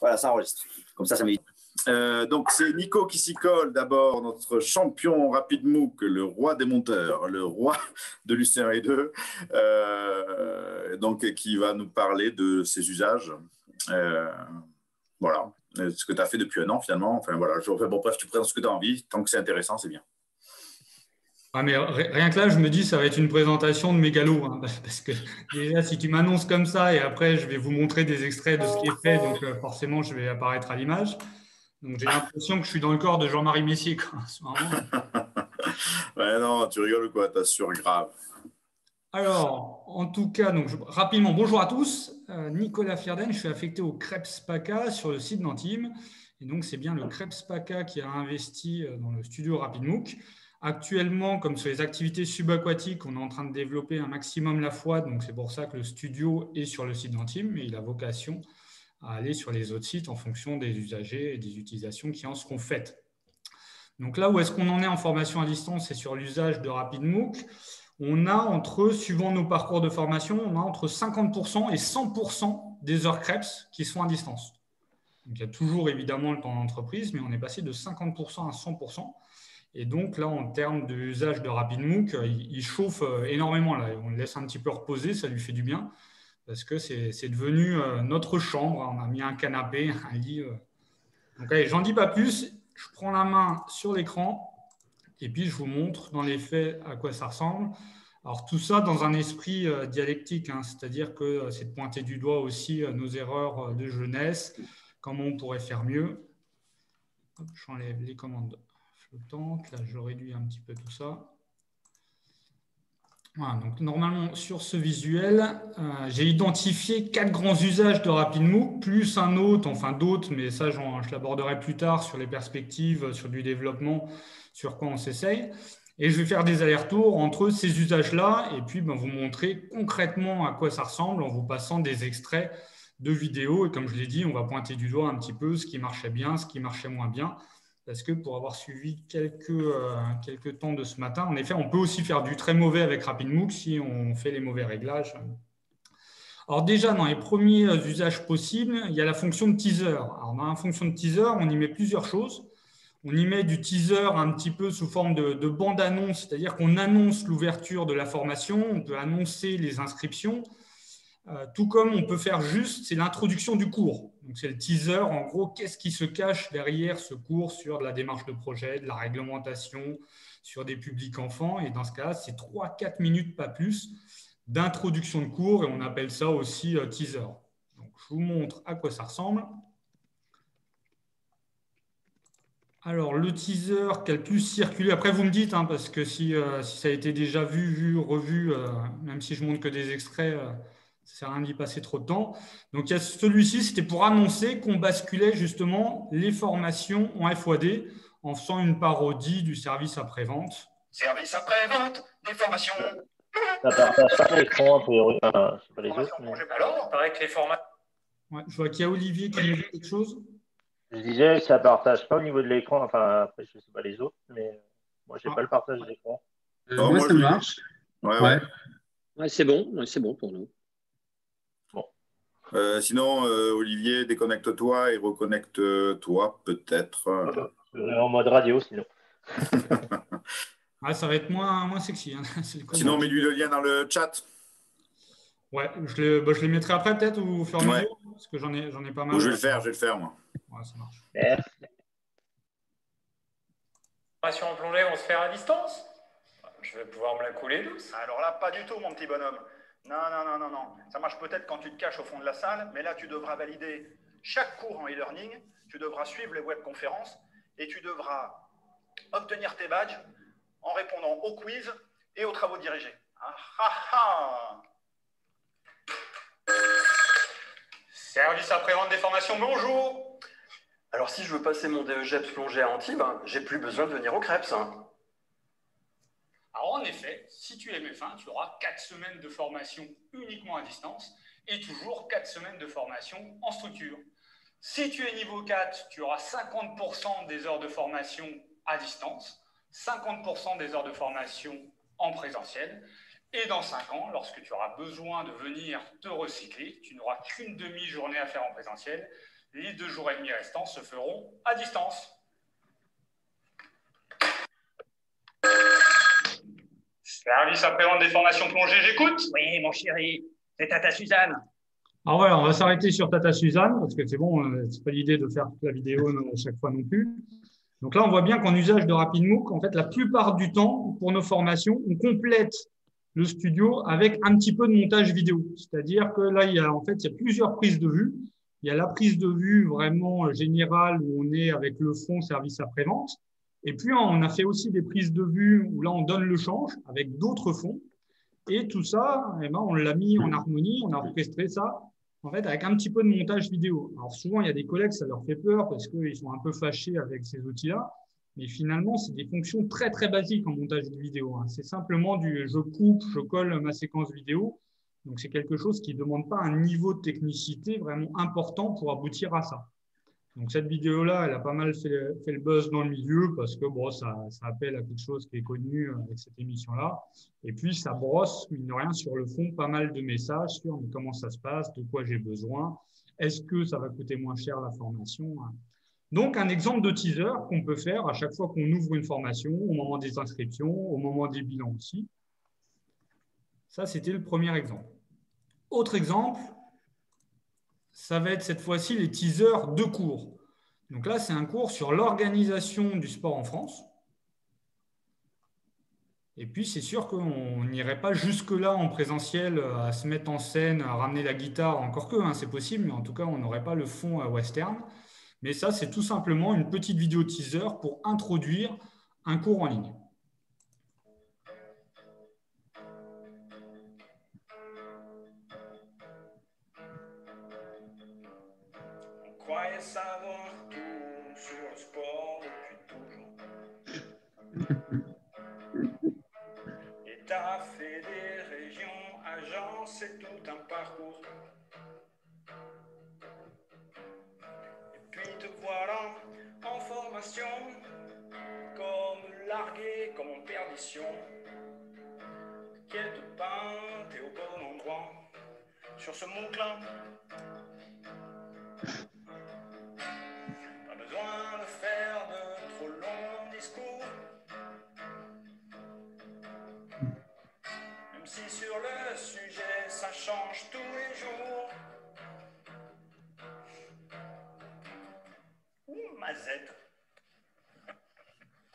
Voilà, ça enregistre. Comme ça m'évite. Donc, c'est Nico qui s'y colle d'abord, notre champion rapide MOOC, le roi des monteurs, le roi de l'UCR 2, donc, qui va nous parler de ses usages. Voilà, ce que tu as fait depuis un an finalement. Enfin, voilà. Bon, bref, tu présentes ce que tu as envie. Tant que c'est intéressant, c'est bien. Ah, mais rien que là, je me dis, ça va être une présentation de mégalo, hein, parce que déjà, si tu m'annonces comme ça, et après, je vais vous montrer des extraits de ce qui est fait, donc forcément, je vais apparaître à l'image. Donc, j'ai l'impression que je suis dans le corps de Jean-Marie Messier, quoi, en ce moment. Ouais, non, tu rigoles quoi, t'assures grave. Alors, en tout cas, donc, rapidement, bonjour à tous. Nicolas Fierden, je suis affecté au Krebs PACA sur le site d'Antibes. Et donc, c'est bien le Krebs PACA qui a investi dans le studio RapidMOOC. Actuellement, comme sur les activités subaquatiques, on est en train de développer un maximum la fois. Donc, c'est pour ça que le studio est sur le site d'Antibes, mais il a vocation à aller sur les autres sites en fonction des usagers et des utilisations qui en seront faites. Donc là où est-ce qu'on en est en formation à distance, c'est sur l'usage de RapidMOOC. On a suivant nos parcours de formation, on a entre 50% et 100% des heures Krebs qui sont à distance. Donc, il y a toujours évidemment le temps d'entreprise, mais on est passé de 50% à 100%. Et donc là, en termes d'usage de RapidMOOC, il chauffe énormément. Là. On le laisse un petit peu reposer, ça lui fait du bien, parce que c'est devenu notre chambre. On a mis un canapé, un lit. Donc allez, j'en dis pas plus. Je prends la main sur l'écran. Et puis, je vous montre dans les faits à quoi ça ressemble. Alors, tout ça dans un esprit dialectique, hein, c'est-à-dire que c'est de pointer du doigt aussi nos erreurs de jeunesse, comment on pourrait faire mieux. J'enlève les commandes flottantes. Là, je réduis un petit peu tout ça. Voilà, donc normalement, sur ce visuel, j'ai identifié 4 grands usages de RapidMOOC, plus un autre, enfin d'autres, mais ça, je l'aborderai plus tard sur les perspectives, sur du développement, sur quoi on s'essaye. Et je vais faire des allers-retours entre ces usages-là et puis vous montrer concrètement à quoi ça ressemble en vous passant des extraits de vidéos. Et comme je l'ai dit, on va pointer du doigt un petit peu ce qui marchait bien, ce qui marchait moins bien. Parce que pour avoir suivi quelques temps de ce matin, en effet, on peut aussi faire du très mauvais avec RapidMOOC si on fait les mauvais réglages. Alors déjà, dans les premiers usages possibles, il y a la fonction de teaser. Alors dans la fonction de teaser, on y met plusieurs choses. On y met du teaser un petit peu sous forme de bande-annonce, c'est-à-dire qu'on annonce l'ouverture de la formation, on peut annoncer les inscriptions, tout comme on peut faire juste, c'est l'introduction du cours. Donc c'est le teaser, en gros, qu'est-ce qui se cache derrière ce cours sur de la démarche de projet, de la réglementation, sur des publics enfants. Et dans ce cas-là, c'est 3-4 minutes, pas plus, d'introduction de cours, et on appelle ça aussi teaser. Donc je vous montre à quoi ça ressemble. Alors, le teaser qui a le plus circulé, après vous me dites, hein, parce que si ça a été déjà vu, revu, même si je montre que des extraits, ça ne sert à rien d'y passer trop de temps. Donc, il y a celui-ci, c'était pour annoncer qu'on basculait justement les formations en FOD en faisant une parodie du service après-vente. Service après-vente, des formations. Ça partage pas l'écran, a priori. Enfin, je sais pas les autres. Mais... Alors, il paraît que les formats. Ouais, je vois qu'il y a Olivier qui nous dit quelque chose. Je disais, ça partage pas au niveau de l'écran. Enfin, après, je sais pas les autres, mais moi, j'ai pas le partage d'écran. Moi, ça marche. Ouais. Ouais, c'est bon pour nous. Bon. Sinon, Olivier, déconnecte-toi et reconnecte-toi, peut-être. En mode radio, sinon. Ça va être moins sexy. Hein. Sinon, mets-lui le lien dans le chat. Ouais, je les mettrai après peut-être ou au fur et à mesure, parce que j'en ai pas mal. Je vais le faire, moi. Ouais, ça marche. Merci. Formation en plongée vont se faire à distance. Je vais pouvoir me la couler douce. Alors là, pas du tout, mon petit bonhomme. Non. Ça marche peut-être quand tu te caches au fond de la salle, mais là, tu devras valider chaque cours en e-learning, tu devras suivre les webconférences et tu devras obtenir tes badges en répondant aux quiz et aux travaux dirigés. Service après-vente des formations, bonjour. Alors, si je veux passer mon DEGEPS plongée à Antibes, j'ai plus besoin de venir au Krebs. Alors, en effet, si tu es MF1, tu auras 4 semaines de formation uniquement à distance et toujours 4 semaines de formation en structure. Si tu es niveau 4, tu auras 50% des heures de formation à distance, 50% des heures de formation en présentiel. Et dans 5 ans, lorsque tu auras besoin de venir te recycler, tu n'auras qu'une demi-journée à faire en présentiel, Les 2 jours et demi restants se feront à distance. Service après-vente des formations plongées, j'écoute. Oui, mon chéri, c'est Tata Suzanne. Alors voilà, on va s'arrêter sur Tata Suzanne, parce que c'est bon, c'est pas l'idée de faire toute la vidéo à chaque fois non plus. Donc là, on voit bien qu'en usage de RapidMOOC, en fait, la plupart du temps, pour nos formations, on complète le studio avec un petit peu de montage vidéo. C'est-à-dire que là, il y a plusieurs prises de vue. Il y a la prise de vue vraiment générale où on est avec le fond service après-vente. Et puis, on a fait aussi des prises de vue où là, on donne le change avec d'autres fonds. Et tout ça, eh ben, on l'a mis en harmonie, on a orchestré ça en fait, avec un petit peu de montage vidéo. Alors souvent, il y a des collègues, ça leur fait peur parce qu'ils sont un peu fâchés avec ces outils-là. Mais finalement, c'est des fonctions très, très basiques en montage vidéo. C'est simplement du je coupe, je colle ma séquence vidéo. Donc, c'est quelque chose qui ne demande pas un niveau de technicité vraiment important pour aboutir à ça. Donc, cette vidéo-là, elle a pas mal fait le buzz dans le milieu parce que bon, ça appelle à quelque chose qui est connu avec cette émission-là. Et puis, ça brosse, mine de rien, sur le fond, pas mal de messages sur comment ça se passe, de quoi j'ai besoin, est-ce que ça va coûter moins cher la formation. Donc, un exemple de teaser qu'on peut faire à chaque fois qu'on ouvre une formation, au moment des inscriptions, au moment des bilans aussi. Ça, c'était le premier exemple. Autre exemple, ça va être cette fois-ci les teasers de cours. Donc là, c'est un cours sur l'organisation du sport en France. Et puis, c'est sûr qu'on n'irait pas jusque-là en présentiel à se mettre en scène, à ramener la guitare, encore que, c'est possible, mais en tout cas, on n'aurait pas le fond western. Mais ça, c'est tout simplement une petite vidéo teaser pour introduire un cours en ligne. On croyait savoir tout sur le sport depuis toujours. État, fédé, région, agence, c'est tout un parcours. Puis te voilà en formation, comme largué, comme en perdition. Quel te peint, t'es au bon endroit, sur ce MOOC-là. Pas besoin de faire de trop longs discours. Même si sur le sujet, ça change tous les jours. Mazette.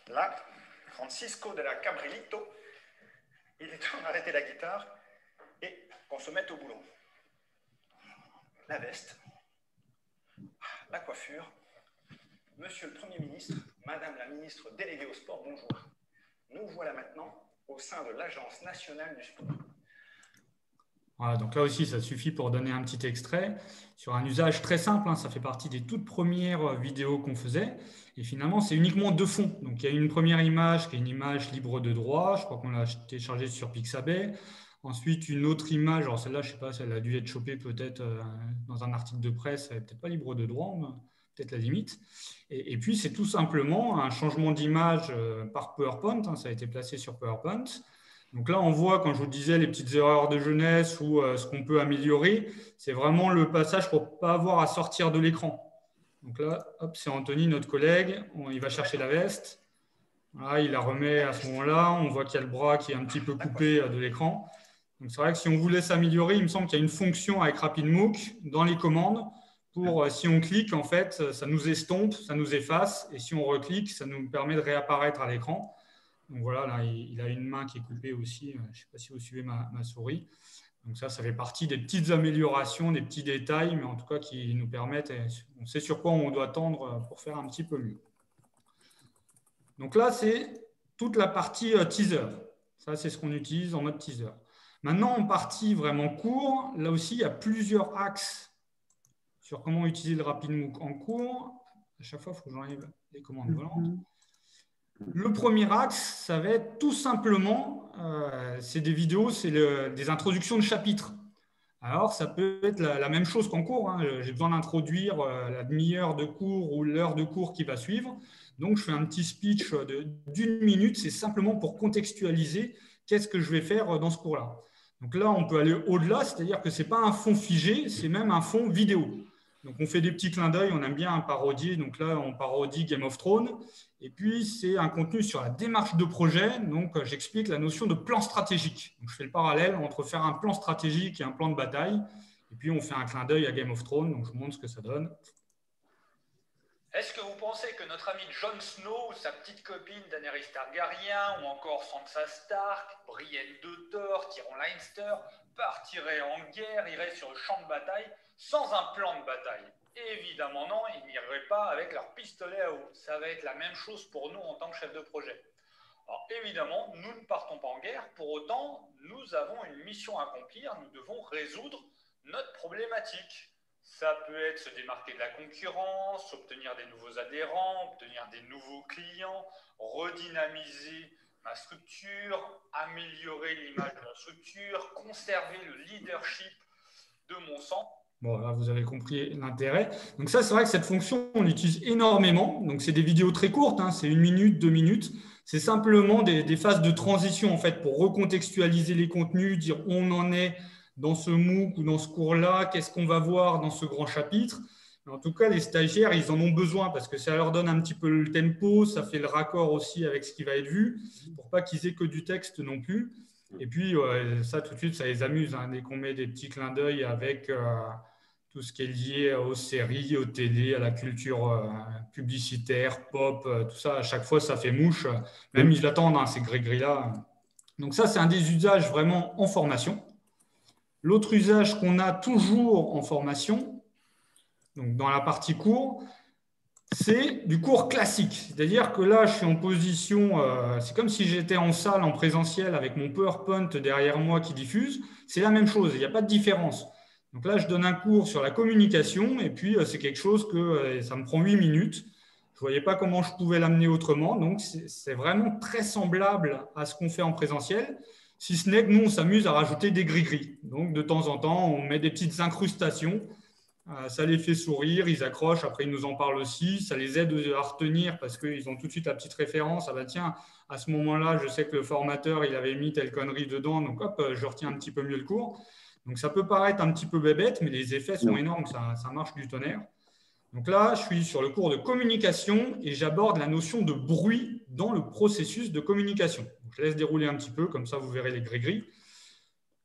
Là, Francisco de la Cabrilito, il est temps d'arrêter la guitare et qu'on se mette au boulot. La veste, la coiffure, Monsieur le Premier ministre, Madame la ministre déléguée au sport, bonjour. Nous voilà maintenant au sein de l'Agence nationale du sport. Voilà, donc là aussi, ça suffit pour donner un petit extrait sur un usage très simple. Ça fait partie des toutes premières vidéos qu'on faisait. Et finalement, c'est uniquement 2 fonds. Donc, il y a une première image qui est une image libre de droit. Je crois qu'on l'a téléchargée sur Pixabay. Ensuite, une autre image. Alors, celle-là, je ne sais pas, elle a dû être chopée peut-être dans un article de presse. Elle n'est peut-être pas libre de droit, peut-être la limite. Et puis, c'est tout simplement un changement d'image par PowerPoint. Ça a été placé sur PowerPoint. Donc là, on voit, quand je vous disais, les petites erreurs de jeunesse ou ce qu'on peut améliorer, c'est vraiment le passage pour ne pas avoir à sortir de l'écran. Donc là, hop, c'est Anthony, notre collègue. Il va chercher la veste. Voilà, il la remet à ce moment-là. On voit qu'il y a le bras qui est un petit peu coupé de l'écran. Donc c'est vrai que si on voulait s'améliorer, il me semble qu'il y a une fonction avec RapidMOOC dans les commandes pour, si on clique, en fait, ça nous estompe, ça nous efface. Et si on reclique, ça nous permet de réapparaître à l'écran. Donc voilà, là, il a une main qui est coupée aussi. Je ne sais pas si vous suivez ma souris. Donc ça fait partie des petites améliorations, des petits détails, mais en tout cas qui nous permettent, on sait sur quoi on doit tendre pour faire un petit peu mieux. Donc là, c'est toute la partie teaser. Ça, c'est ce qu'on utilise en mode teaser. Maintenant, en partie vraiment court, là aussi, il y a plusieurs axes sur comment utiliser le RapidMOOC en cours. À chaque fois, il faut que j'enlève les commandes volantes. Le premier axe, ça va être tout simplement, c'est des vidéos, c'est des introductions de chapitres. Alors, ça peut être la même chose qu'en cours. J'ai besoin d'introduire la demi-heure de cours ou l'heure de cours qui va suivre. Donc, je fais un petit speech d'1 minute. C'est simplement pour contextualiser qu'est-ce que je vais faire dans ce cours-là. Donc là, on peut aller au-delà, c'est-à-dire que ce n'est pas un fond figé, c'est même un fond vidéo. Donc, on fait des petits clins d'œil, on aime bien parodier. Donc là, on parodie Game of Thrones. Et puis, c'est un contenu sur la démarche de projet. Donc, j'explique la notion de plan stratégique. Donc, je fais le parallèle entre faire un plan stratégique et un plan de bataille. Et puis, on fait un clin d'œil à Game of Thrones. Donc, je vous montre ce que ça donne. Est-ce que vous pensez que notre ami Jon Snow, sa petite copine Daenerys Targaryen, ou encore Sansa Stark, Brienne de Thor, Tyrion Lannister, partiraient en guerre, iraient sur le champ de bataille sans un plan de bataille? Évidemment non, ils n'iraient pas avec leur pistolet à eau. Ça va être la même chose pour nous en tant que chef de projet. Alors évidemment, nous ne partons pas en guerre, pour autant, nous avons une mission à accomplir, nous devons résoudre notre problématique. Ça peut être se démarquer de la concurrence, obtenir des nouveaux adhérents, obtenir des nouveaux clients, redynamiser ma structure, améliorer l'image de la structure, conserver le leadership de mon sang. Bon, là, vous avez compris l'intérêt. Donc ça, c'est vrai que cette fonction, on l'utilise énormément. Donc, c'est des vidéos très courtes, hein, c'est 1 minute, 2 minutes. C'est simplement des phases de transition, en fait, pour recontextualiser les contenus, dire où on en est dans ce MOOC ou dans ce cours-là, qu'est-ce qu'on va voir dans ce grand chapitre. En tout cas, les stagiaires, ils en ont besoin parce que ça leur donne un petit peu le tempo, ça fait le raccord aussi avec ce qui va être vu, pour pas qu'ils aient que du texte non plus. Et puis, ça, tout de suite, ça les amuse, hein, dès qu'on met des petits clins d'œil avec tout ce qui est lié aux séries, aux télés, à la culture publicitaire, pop, tout ça. À chaque fois, ça fait mouche. Même ils l'attendent, hein, ces gris-gris-là. Donc ça, c'est un des usages vraiment en formation. L'autre usage qu'on a toujours en formation, donc dans la partie cours, c'est du cours classique. C'est-à-dire que là, je suis en position, c'est comme si j'étais en salle, en présentiel, avec mon PowerPoint derrière moi qui diffuse. C'est la même chose, il n'y a pas de différence. Donc là, je donne un cours sur la communication et puis c'est quelque chose que ça me prend 8 minutes. Je ne voyais pas comment je pouvais l'amener autrement. Donc, c'est vraiment très semblable à ce qu'on fait en présentiel, si ce n'est que nous, on s'amuse à rajouter des gris-gris. Donc, de temps en temps, on met des petites incrustations. Ça les fait sourire, ils accrochent. Après, ils nous en parlent aussi. Ça les aide à retenir parce qu'ils ont tout de suite la petite référence. Ah bah tiens, à ce moment-là, je sais que le formateur, il avait mis telle connerie dedans. Donc, hop, je retiens un petit peu mieux le cours. Donc, ça peut paraître un petit peu bébête, mais les effets sont énormes, ça marche du tonnerre. Donc là, je suis sur le cours de communication et j'aborde la notion de bruit dans le processus de communication. Donc, je laisse dérouler un petit peu, comme ça, vous verrez les gris-gris.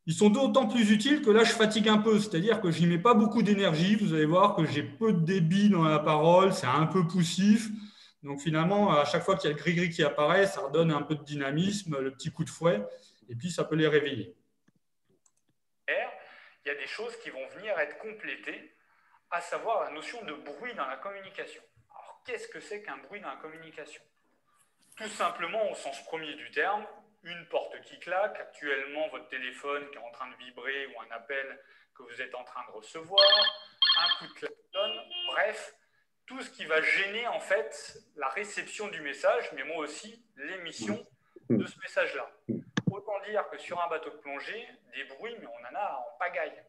Ils sont d'autant plus utiles que là, je fatigue un peu, c'est-à-dire que je n'y mets pas beaucoup d'énergie. Vous allez voir que j'ai peu de débit dans la parole, c'est un peu poussif. Donc finalement, à chaque fois qu'il y a le gris-gris qui apparaît, ça redonne un peu de dynamisme, le petit coup de fouet, et puis ça peut les réveiller. Il y a des choses qui vont venir être complétées, à savoir la notion de bruit dans la communication. Alors, qu'est-ce que c'est qu'un bruit dans la communication? Tout simplement, au sens premier du terme, une porte qui claque, actuellement votre téléphone qui est en train de vibrer ou un appel que vous êtes en train de recevoir, un coup de klaxon, bref, tout ce qui va gêner en fait la réception du message, mais moi aussi l'émission de ce message-là. Autant dire que sur un bateau de plongée, des bruits, mais on en a en pagaille.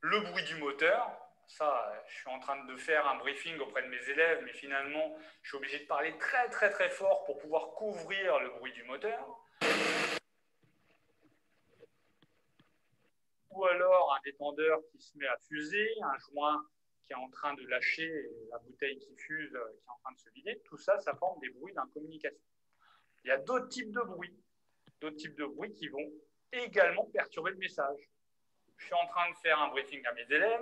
Le bruit du moteur, ça, je suis en train de faire un briefing auprès de mes élèves, mais finalement, je suis obligé de parler très très très fort pour pouvoir couvrir le bruit du moteur. Ou alors un détendeur qui se met à fuser, un joint qui est en train de lâcher, la bouteille qui fuse, qui est en train de se vider. Tout ça, ça forme des bruits dans la communication. Il y a d'autres types de bruits. D'autres types de bruits qui vont également perturber le message. Je suis en train de faire un briefing à mes élèves,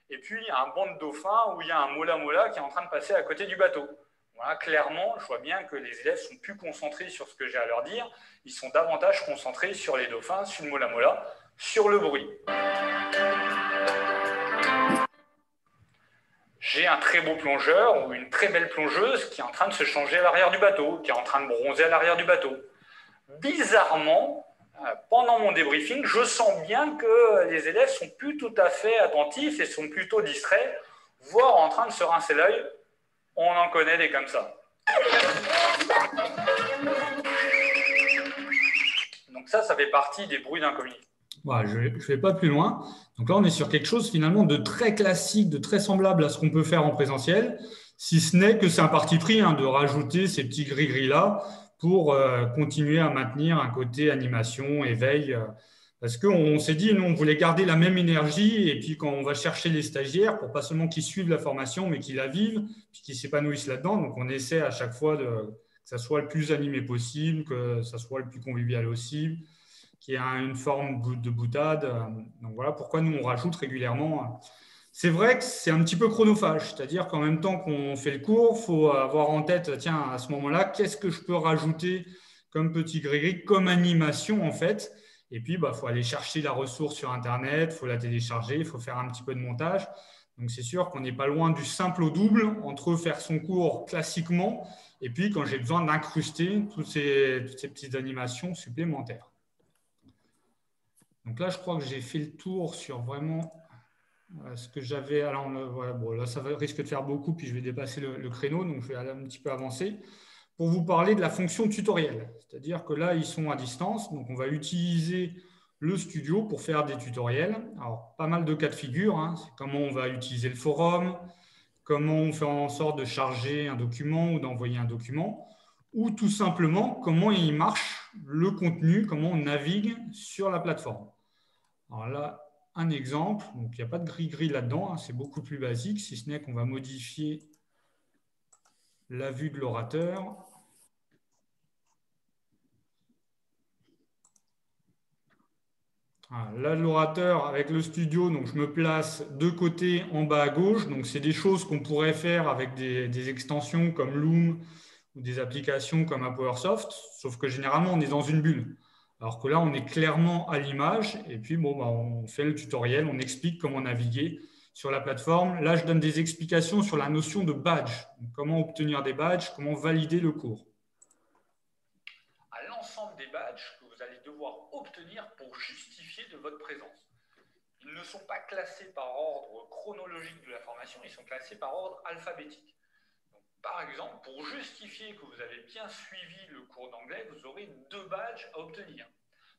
et puis il y a un banc de dauphins où il y a un mola-mola qui est en train de passer à côté du bateau. Voilà, clairement, je vois bien que les élèves sont plus concentrés sur ce que j'ai à leur dire, ils sont davantage concentrés sur les dauphins, sur le mola-mola, sur le bruit. J'ai un très beau plongeur ou une très belle plongeuse qui est en train de se changer à l'arrière du bateau, qui est en train de bronzer à l'arrière du bateau. Bizarrement, pendant mon débriefing, je sens bien que les élèves sont plus tout à fait attentifs et sont plutôt distraits, voire en train de se rincer l'œil. On en connaît des comme ça. Donc ça fait partie des bruits d'incommunication. Voilà, je ne vais pas plus loin. Donc là, on est sur quelque chose finalement de très classique, de très semblable à ce qu'on peut faire en présentiel, si ce n'est que c'est un parti pris de rajouter ces petits gris-gris-là pour continuer à maintenir un côté animation, éveil, Parce qu'on s'est dit, nous, on voulait garder la même énergie. Et puis, quand on va chercher les stagiaires, pour pas seulement qu'ils suivent la formation, mais qu'ils la vivent, puis qu'ils s'épanouissent là-dedans. Donc, on essaie à chaque fois que ça soit le plus animé possible, que ça soit le plus convivial possible, qu'il y ait une forme de boutade. Donc, voilà pourquoi nous, on rajoute régulièrement. C'est vrai que c'est un petit peu chronophage. C'est-à-dire qu'en même temps qu'on fait le cours, il faut avoir en tête, tiens, à ce moment-là, qu'est-ce que je peux rajouter comme petit gris-gris, comme animation, en fait. Et puis, il faut aller chercher la ressource sur Internet, il faut la télécharger, il faut faire un petit peu de montage. Donc, c'est sûr qu'on n'est pas loin du simple au double entre faire son cours classiquement et puis quand j'ai besoin d'incruster toutes ces petites animations supplémentaires. Donc là, je crois que j'ai fait le tour sur vraiment ce que j'avais. Alors, voilà, bon, là, ça risque de faire beaucoup, puis je vais dépasser le créneau, donc je vais aller un petit peu avancer pour vous parler de la fonction tutoriel. C'est-à-dire que là, ils sont à distance, donc on va utiliser le studio pour faire des tutoriels. Alors, pas mal de cas de figure, hein. C'est comment on va utiliser le forum, comment on fait en sorte de charger un document ou d'envoyer un document, ou tout simplement comment il marche le contenu, comment on navigue sur la plateforme. Alors là, un exemple, donc il n'y a pas de gris-gris là-dedans, hein. C'est beaucoup plus basique, si ce n'est qu'on va modifier la vue de l'orateur. Là, l'orateur avec le studio, donc je me place de côté en bas à gauche. Donc, c'est des choses qu'on pourrait faire avec des extensions comme Loom ou des applications comme ApowerSoft, sauf que généralement, on est dans une bulle. Alors que là, on est clairement à l'image. Et puis, bon, on fait le tutoriel, on explique comment naviguer sur la plateforme. Là, je donne des explications sur la notion de badge. Donc, comment obtenir des badges, comment valider le cours. À l'ensemble des badges que vous allez devoir obtenir pour justifier de votre présence. Ils ne sont pas classés par ordre chronologique de la formation, ils sont classés par ordre alphabétique. Donc, par exemple, pour justifier que vous avez bien suivi le cours d'anglais, vous aurez 2 badges à obtenir.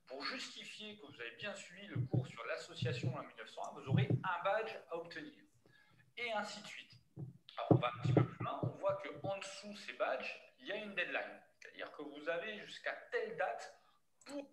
Pour justifier que vous avez bien suivi le cours sur l'association en 1901, vous aurez un badge à obtenir. Et ainsi de suite. Alors, on va un petit peu plus loin, on voit qu'en dessous de ces badges, il y a une deadline. C'est-à-dire que vous avez jusqu'à telle date pour...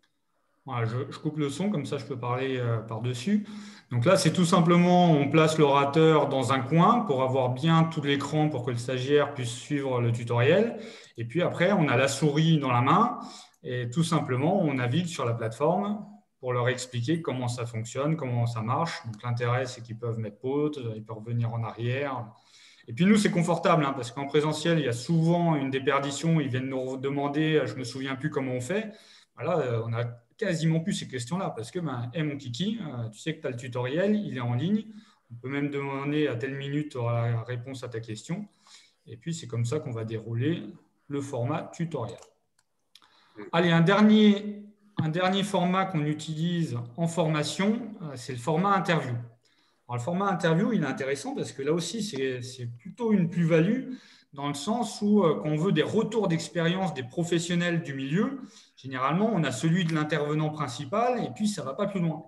Voilà, je coupe le son, comme ça je peux parler par-dessus. Donc là, c'est tout simplement, on place l'orateur dans un coin pour avoir bien tout l'écran pour que le stagiaire puisse suivre le tutoriel. Et puis après, on a la souris dans la main et tout simplement, on navigue sur la plateforme pour leur expliquer comment ça fonctionne, comment ça marche. Donc l'intérêt, c'est qu'ils peuvent mettre pause, ils peuvent revenir en arrière. Et puis nous, c'est confortable, hein, parce qu'en présentiel, il y a souvent une déperdition. Ils viennent nous demander, je ne me souviens plus comment on fait. Voilà, on a quasiment plus ces questions-là parce que, mon kiki, tu sais que tu as le tutoriel, il est en ligne. On peut même demander à telle minute tu auras la réponse à ta question. Et puis, c'est comme ça qu'on va dérouler le format tutoriel. Allez, un dernier format qu'on utilise en formation, c'est le format interview. Alors, le format interview, il est intéressant parce que là aussi, c'est plutôt une plus-value dans le sens où, quand on veut des retours d'expérience des professionnels du milieu, généralement, on a celui de l'intervenant principal et puis ça ne va pas plus loin.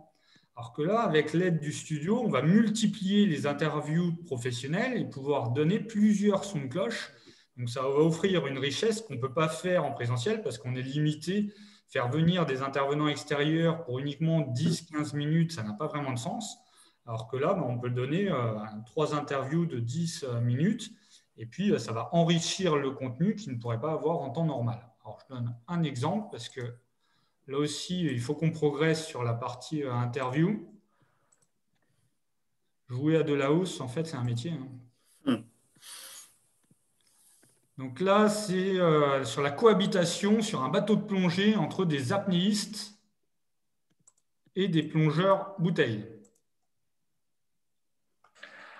Alors que là, avec l'aide du studio, on va multiplier les interviews professionnelles et pouvoir donner plusieurs sons de cloche. Donc, ça va offrir une richesse qu'on ne peut pas faire en présentiel parce qu'on est limité. Faire venir des intervenants extérieurs pour uniquement 10-15 minutes, ça n'a pas vraiment de sens. Alors que là, on peut donner 3 interviews de 10 minutes et puis ça va enrichir le contenu qu'il ne pourrait pas avoir en temps normal. Alors, je donne un exemple parce que là aussi, il faut qu'on progresse sur la partie interview. Jouer à de la hausse, en fait, c'est un métier. Hein. Donc là, c'est sur la cohabitation sur un bateau de plongée entre des apnéistes et des plongeurs bouteilles.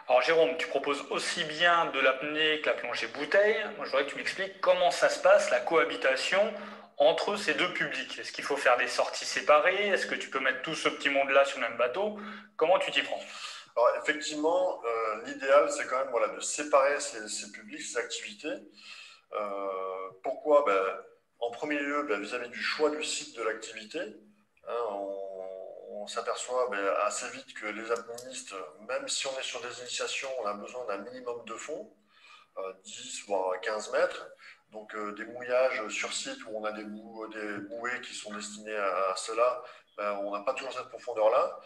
Alors Jérôme, tu proposes aussi bien de l'apnée que la plongée bouteille. Moi, je voudrais que tu m'expliques comment ça se passe, la cohabitation entre ces deux publics. Est-ce qu'il faut faire des sorties séparées? Est-ce que tu peux mettre tout ce petit monde-là sur le même bateau? Comment tu t'y prends? Alors effectivement, l'idéal, c'est quand même de séparer ces publics, ces activités. Pourquoi? En premier lieu, vis-à-vis du choix du site de l'activité. On s'aperçoit assez vite que les apnéistes, même si on est sur des initiations, on a besoin d'un minimum de fonds. 10 voire 15 mètres. Donc des mouillages sur site où on a des bouées qui sont destinées à cela, on n'a pas toujours cette profondeur-là.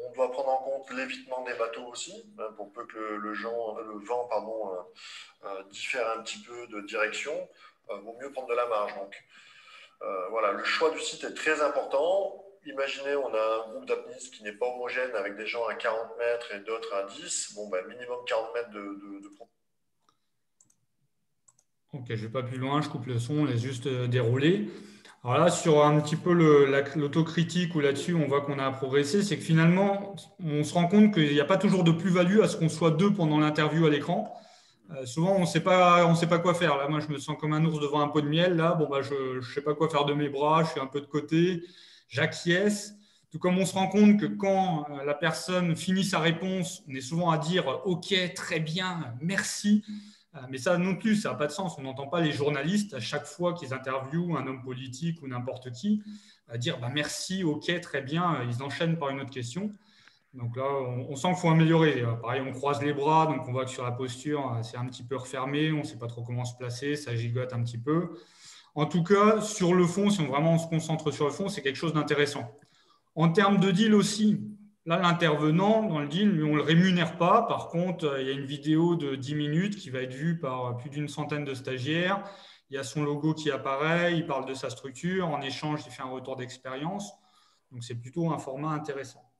On doit prendre en compte l'évitement des bateaux aussi, pour peu que le vent diffère un petit peu de direction. Vaut mieux prendre de la marge. Donc voilà, le choix du site est très important. Imaginez, on a un groupe d'apnéistes qui n'est pas homogène avec des gens à 40 mètres et d'autres à 10. Minimum 40 mètres de profondeur. Ok, je ne vais pas plus loin, je coupe le son, on laisse juste dérouler. Alors là, sur un petit peu l'autocritique ou là-dessus, on voit qu'on a progressé, c'est que finalement, on se rend compte qu'il n'y a pas toujours de plus-value à ce qu'on soit deux pendant l'interview à l'écran. Souvent, on ne sait pas quoi faire. Là, moi, je me sens comme un ours devant un pot de miel. Là, je ne sais pas quoi faire de mes bras, je suis un peu de côté, j'acquiesce. Tout comme on se rend compte que quand la personne finit sa réponse, on est souvent à dire « Ok, très bien, merci ». Mais ça non plus, ça n'a pas de sens. On n'entend pas les journalistes, à chaque fois qu'ils interviewent un homme politique ou n'importe qui, à dire merci, ok, très bien, ils enchaînent par une autre question. Donc là, on sent qu'il faut améliorer. Pareil, on croise les bras, donc on voit que sur la posture, c'est un petit peu refermé, on ne sait pas trop comment se placer, ça gigote un petit peu. En tout cas, sur le fond, si on se concentre sur le fond, c'est quelque chose d'intéressant. En termes de deal aussi, là, l'intervenant dans le deal, on ne le rémunère pas. Par contre, il y a une vidéo de 10 minutes qui va être vue par plus d'une centaine de stagiaires. Il y a son logo qui apparaît, il parle de sa structure. En échange, il fait un retour d'expérience. Donc, c'est plutôt un format intéressant.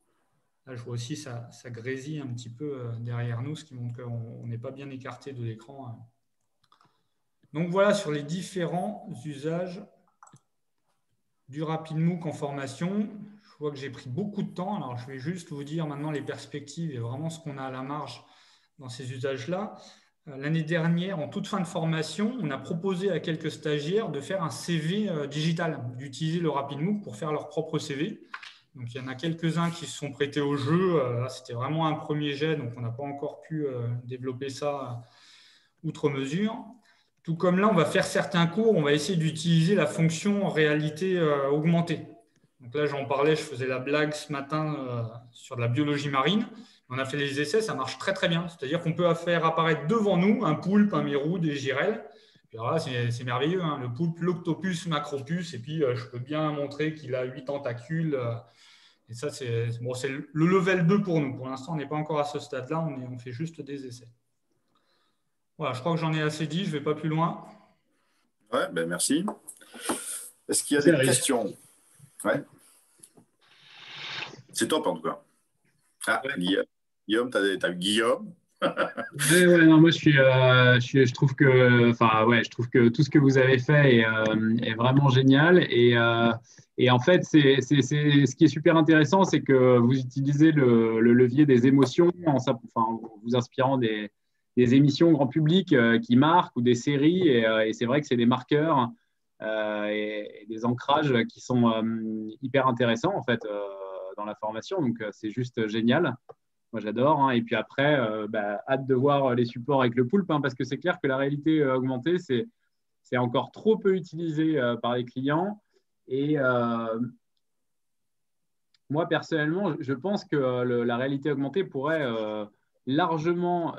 Là, je vois aussi ça grésille un petit peu derrière nous, ce qui montre qu'on n'est pas bien écarté de l'écran. Donc, voilà sur les différents usages du RapidMOOC en formation. Je vois que j'ai pris beaucoup de temps. Alors, je vais juste vous dire maintenant les perspectives et vraiment ce qu'on a à la marge dans ces usages-là. L'année dernière, en toute fin de formation, on a proposé à quelques stagiaires de faire un CV digital, d'utiliser le RapidMOOC pour faire leur propre CV. Donc, il y en a quelques-uns qui se sont prêtés au jeu. C'était vraiment un premier jet, donc on n'a pas encore pu développer ça outre mesure. Tout comme là, on va faire certains cours, on va essayer d'utiliser la fonction réalité augmentée. Donc là, j'en parlais, je faisais la blague ce matin sur de la biologie marine. On a fait les essais, ça marche très très bien. C'est-à-dire qu'on peut faire apparaître devant nous un poulpe, un mérou, des girelles. Et alors là, c'est merveilleux, hein. Le poulpe, l'octopus macropus, et puis je peux bien montrer qu'il a 8 tentacules. Et ça, c'est le level 2 pour nous. Pour l'instant, on n'est pas encore à ce stade-là, on fait juste des essais. Voilà, je crois que j'en ai assez dit, je ne vais pas plus loin. Ouais, merci. Est-ce qu'il y a des questions? Ouais. C'est top en tout cas. Ah, ouais. Guillaume, tu as Guillaume. Non, moi je trouve que tout ce que vous avez fait est vraiment génial et en fait ce qui est super intéressant, c'est que vous utilisez le levier des émotions en vous inspirant des émissions grand public qui marquent ou des séries et c'est vrai que c'est des marqueurs et des ancrages qui sont hyper intéressants en fait dans la formation, donc c'est juste génial. Moi, j'adore. Hein. Et puis après, hâte de voir les supports avec le poulpe, hein, parce que c'est clair que la réalité augmentée, c'est encore trop peu utilisé par les clients. Et moi, personnellement, je pense que la réalité augmentée pourrait largement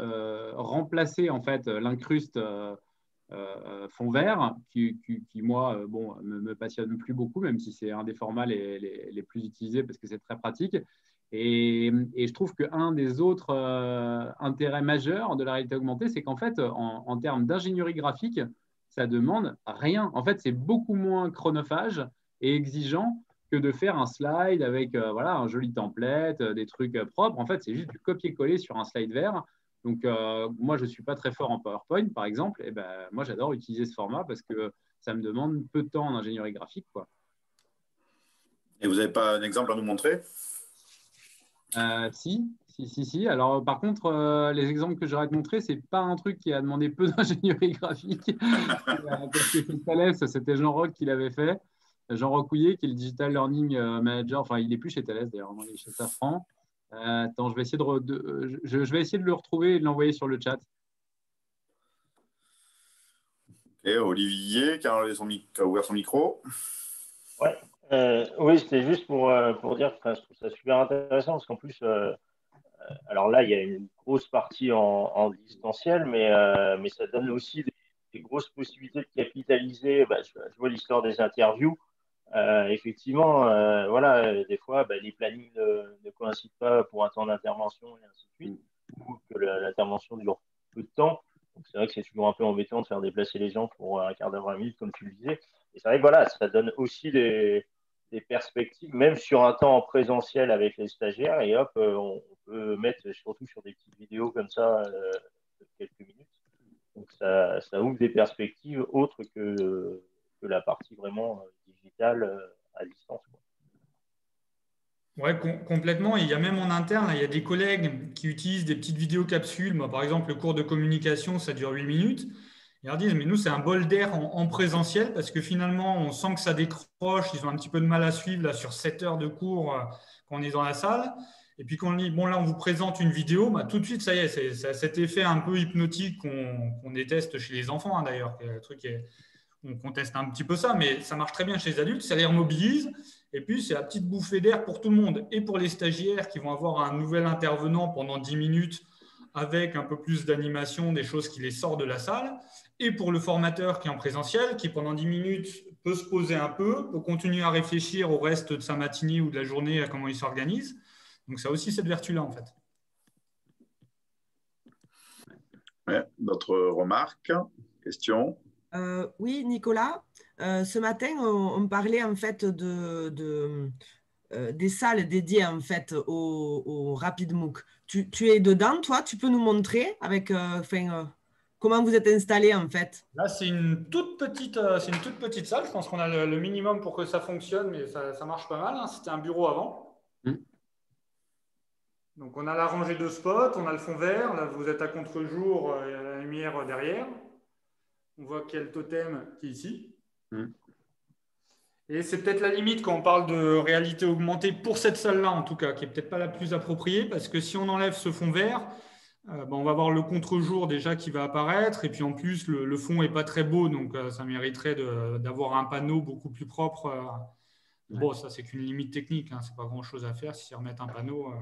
remplacer en fait l'incruste fond vert, qui moi, me passionne plus beaucoup, même si c'est un des formats les plus utilisés parce que c'est très pratique. Et je trouve qu'un des autres intérêts majeurs de la réalité augmentée, c'est qu'en fait, en termes d'ingénierie graphique, ça demande rien. En fait, c'est beaucoup moins chronophage et exigeant que de faire un slide avec un joli template, des trucs propres. En fait, c'est juste du copier-coller sur un slide vert. Donc, moi, je ne suis pas très fort en PowerPoint, par exemple. Et moi, j'adore utiliser ce format parce que ça me demande peu de temps en ingénierie graphique, quoi. Et vous n'avez pas un exemple à nous montrer ? Si. Alors, par contre, les exemples que j'aurais à te montrer, ce n'est pas un truc qui a demandé peu d'ingénierie graphique. Parce que chez Thales, c'était Jean-Roch qui l'avait fait. Jean-Roch Houillet, qui est le Digital Learning Manager. Enfin, il n'est plus chez Thales, d'ailleurs. Il est chez Safran. Attends, je vais essayer de le retrouver et de l'envoyer sur le chat. Et Olivier, qui a ouvert son micro. Ouais. Oui, c'était juste pour dire que je trouve ça super intéressant parce qu'en plus, alors là, il y a une grosse partie en distanciel, mais ça donne aussi des grosses possibilités de capitaliser. Je vois l'histoire des interviews. Effectivement, voilà, des fois, les plannings ne coïncident pas pour un temps d'intervention et ainsi de suite, ou que l'intervention dure peu de temps. Donc, c'est vrai que c'est toujours un peu embêtant de faire déplacer les gens pour un quart d'heure, 20 minutes, comme tu le disais. Et c'est vrai que voilà, ça donne aussi des perspectives, même sur un temps en présentiel avec les stagiaires, et hop, on peut mettre surtout sur des petites vidéos comme ça, de quelques minutes. Donc, ça ouvre des perspectives autres que la partie vraiment digitale à distance, quoi. Ouais, complètement. Et il y a même en interne, là, il y a des collègues qui utilisent des petites vidéos capsules. Moi, par exemple, le cours de communication, ça dure 8 minutes. Ils leur disent, mais nous, c'est un bol d'air en présentiel parce que finalement, on sent que ça décroche. Ils ont un petit peu de mal à suivre là, sur 7 heures de cours quand on est dans la salle. Et puis quand on dit, bon, là, on vous présente une vidéo, tout de suite, ça y est, c'est cet effet un peu hypnotique qu'on déteste chez les enfants, hein, d'ailleurs. Le truc on conteste un petit peu ça, mais ça marche très bien chez les adultes, ça les remobilise. Et puis, c'est la petite bouffée d'air pour tout le monde. Et pour les stagiaires qui vont avoir un nouvel intervenant pendant 10 minutes avec un peu plus d'animation, des choses qui les sortent de la salle. Et pour le formateur qui est en présentiel, qui pendant 10 minutes peut se poser un peu, peut continuer à réfléchir au reste de sa matinée ou de la journée à comment il s'organise. Donc, ça a aussi cette vertu-là, en fait. Ouais, d'autres remarques, questions? Oui, Nicolas, ce matin, on parlait en fait des salles dédiées en fait au RapidMOOC. Tu es dedans, toi? Tu peux nous montrer avec, comment vous êtes installé en fait? Là, c'est une toute petite salle. Je pense qu'on a le minimum pour que ça fonctionne, mais ça marche pas mal, hein. C'était un bureau avant. Donc, on a la rangée de spots, on a le fond vert. Là, vous êtes à contre-jour, il y a la lumière derrière. On voit qu'il y a le totem qui est ici. Et c'est peut-être la limite quand on parle de réalité augmentée pour cette salle-là, en tout cas, qui n'est peut-être pas la plus appropriée, parce que si on enlève ce fond vert, on va voir le contre-jour déjà qui va apparaître. Et puis en plus, le fond n'est pas très beau, donc ça mériterait d'avoir un panneau beaucoup plus propre. Bon, ça, c'est qu'une limite technique, hein, c'est pas grand-chose à faire si c'est remettre un panneau.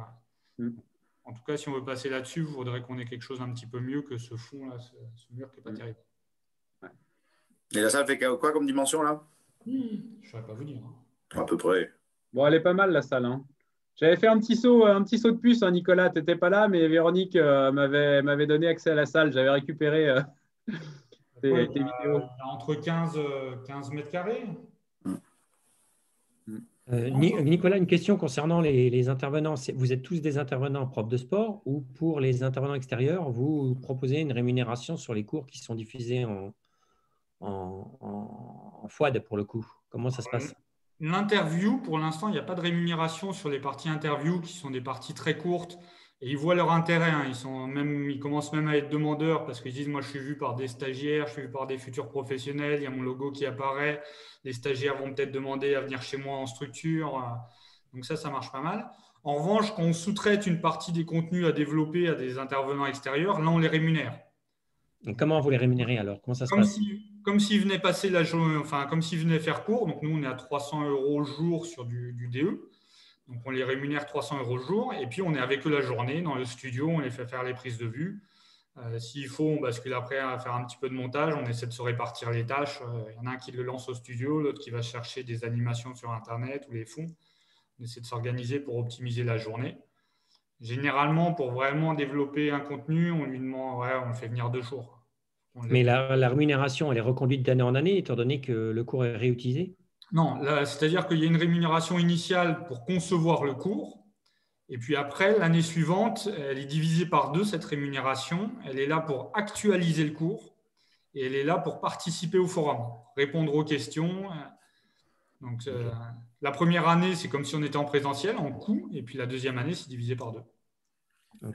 En tout cas, si on veut passer là-dessus, il faudrait qu'on ait quelque chose un petit peu mieux que ce fond-là, ce mur qui n'est pas terrible. Et la salle fait quoi comme dimension, là? Je ne saurais pas vous dire. À peu près. Bon, elle est pas mal, la salle, hein. J'avais fait un petit saut de puce, hein, Nicolas, tu n'étais pas là, mais Véronique m'avait donné accès à la salle. J'avais récupéré tes vidéos. Entre 15 mètres carrés. Nicolas, une question concernant les intervenants. Vous êtes tous des intervenants propres de sport ou pour les intervenants extérieurs, vous proposez une rémunération sur les cours qui sont diffusés en FWAD pour le coup? Comment ça se passe? L'interview, pour l'instant, il n'y a pas de rémunération sur les parties interview qui sont des parties très courtes et ils voient leur intérêt, hein. Ils commencent même à être demandeurs parce qu'ils disent, moi je suis vu par des stagiaires, je suis vu par des futurs professionnels, il y a mon logo qui apparaît, les stagiaires vont peut-être demander à venir chez moi en structure. Donc ça marche pas mal. En revanche, quand on sous-traite une partie des contenus à développer à des intervenants extérieurs, là on les rémunère. Et comment vous les rémunérez alors? Comment ça se passe? Comme s'ils venaient passer la journée, enfin comme s'ils venaient faire cours. Donc nous on est à 300 € au jour sur du DE. Donc on les rémunère 300 € au jour. Et puis on est avec eux la journée dans le studio, on les fait faire les prises de vue. S'il faut, on bascule après à faire un petit peu de montage. On essaie de se répartir les tâches. Il y en a un qui le lance au studio, l'autre qui va chercher des animations sur Internet ou les fonds. On essaie de s'organiser pour optimiser la journée. Généralement, pour vraiment développer un contenu, on lui demande, on le fait venir 2 jours. Mais la rémunération, elle est reconduite d'année en année, étant donné que le cours est réutilisé? Non, c'est-à-dire qu'il y a une rémunération initiale pour concevoir le cours. Et puis après, l'année suivante, elle est divisée par 2, cette rémunération. Elle est là pour actualiser le cours et elle est là pour participer au forum, répondre aux questions. Donc, la première année, c'est comme si on était en présentiel, en coût. Et puis la deuxième année, c'est divisé par 2.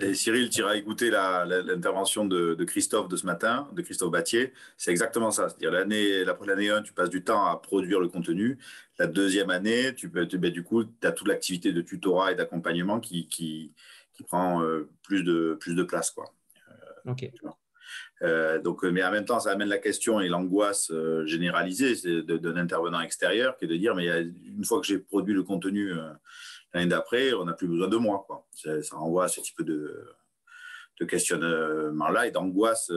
Et Cyril, tu iras écouter l'intervention de Christophe de ce matin, de Christophe Battier. C'est exactement ça. C'est-à-dire l'année 1, tu passes du temps à produire le contenu. La deuxième année, du coup, tu as toute l'activité de tutorat et d'accompagnement qui prend plus de place, quoi. Ok. Donc, mais en même temps, ça amène la question et l'angoisse généralisée d'un intervenant extérieur qui est de dire, mais une fois que j'ai produit le contenu, L'année d'après, on n'a plus besoin de moi, quoi. Ça renvoie à ce type de questionnement-là et d'angoisse.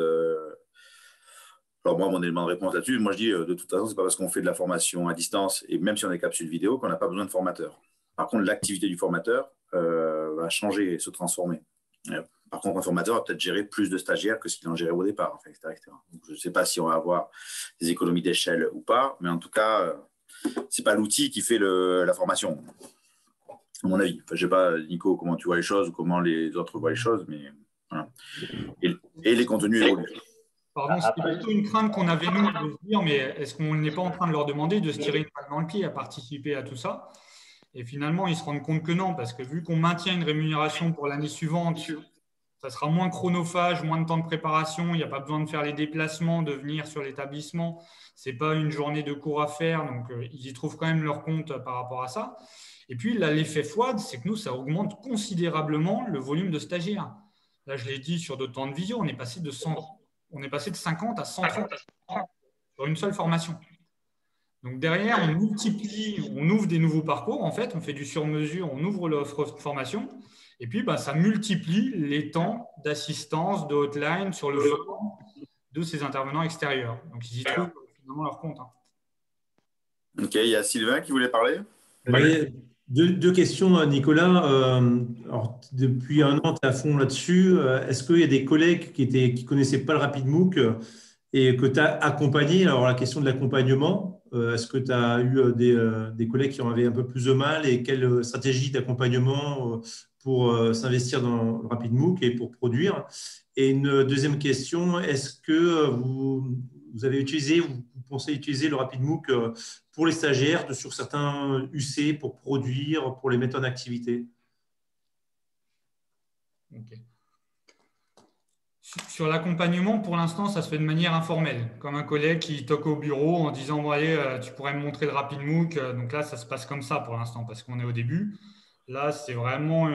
Alors moi, mon élément de réponse là-dessus, moi je dis de toute façon, c'est pas parce qu'on fait de la formation à distance et même si on est capsule vidéo qu'on n'a pas besoin de formateur. Par contre, l'activité du formateur va changer et se transformer. Par contre, un formateur va peut-être gérer plus de stagiaires que ce qu'il en gérait au départ, enfin, etc., etc. Donc, je ne sais pas si on va avoir des économies d'échelle ou pas, mais en tout cas, c'est pas l'outil qui fait la formation, à mon avis. Enfin, je ne sais pas, Nico, comment tu vois les choses ou comment les autres voient les choses, mais voilà. Et les contenus évoluent. Pardon, c'était plutôt une crainte qu'on avait, nous, de se dire, mais est-ce qu'on n'est pas en train de leur demander de se tirer une balle dans le pied à participer à tout ça? Et finalement, ils se rendent compte que non, parce que vu qu'on maintient une rémunération pour l'année suivante, ça sera moins chronophage, moins de temps de préparation, il n'y a pas besoin de faire les déplacements, de venir sur l'établissement, ce n'est pas une journée de cours à faire, donc ils y trouvent quand même leur compte par rapport à ça. Et puis, là, l'effet FWAD, c'est que nous, ça augmente considérablement le volume de stagiaires. Là, je l'ai dit sur d'autres temps de visio, on est passé de 50 à 130 sur une seule formation. Donc derrière, on multiplie, on ouvre des nouveaux parcours, en fait, on fait du sur-mesure, on ouvre l'offre de formation, et puis ça multiplie les temps d'assistance, de hotline sur le forum de ces intervenants extérieurs. Donc ils y trouvent finalement leur compte. Ok, il y a Sylvain qui voulait parler. Oui, deux questions, Nicolas. Alors, depuis un an, tu es à fond là-dessus. Est-ce qu'il y a des collègues qui ne connaissaient pas le RapidMOOC et que tu as accompagné? Alors, la question de l'accompagnement, est-ce que tu as eu des collègues qui en avaient un peu plus de mal et quelle stratégie d'accompagnement pour s'investir dans le RapidMOOC et pour produire? Et une deuxième question, est-ce que vous avez utilisé, vous pensez utiliser le RapidMOOC pour les stagiaires sur certains UC pour produire, pour les mettre en activité? Okay. Sur l'accompagnement, pour l'instant, ça se fait de manière informelle, comme un collègue qui toque au bureau en disant bon, allez, tu pourrais me montrer le RapidMOOC. Donc là, ça se passe comme ça pour l'instant parce qu'on est au début. Là, c'est vraiment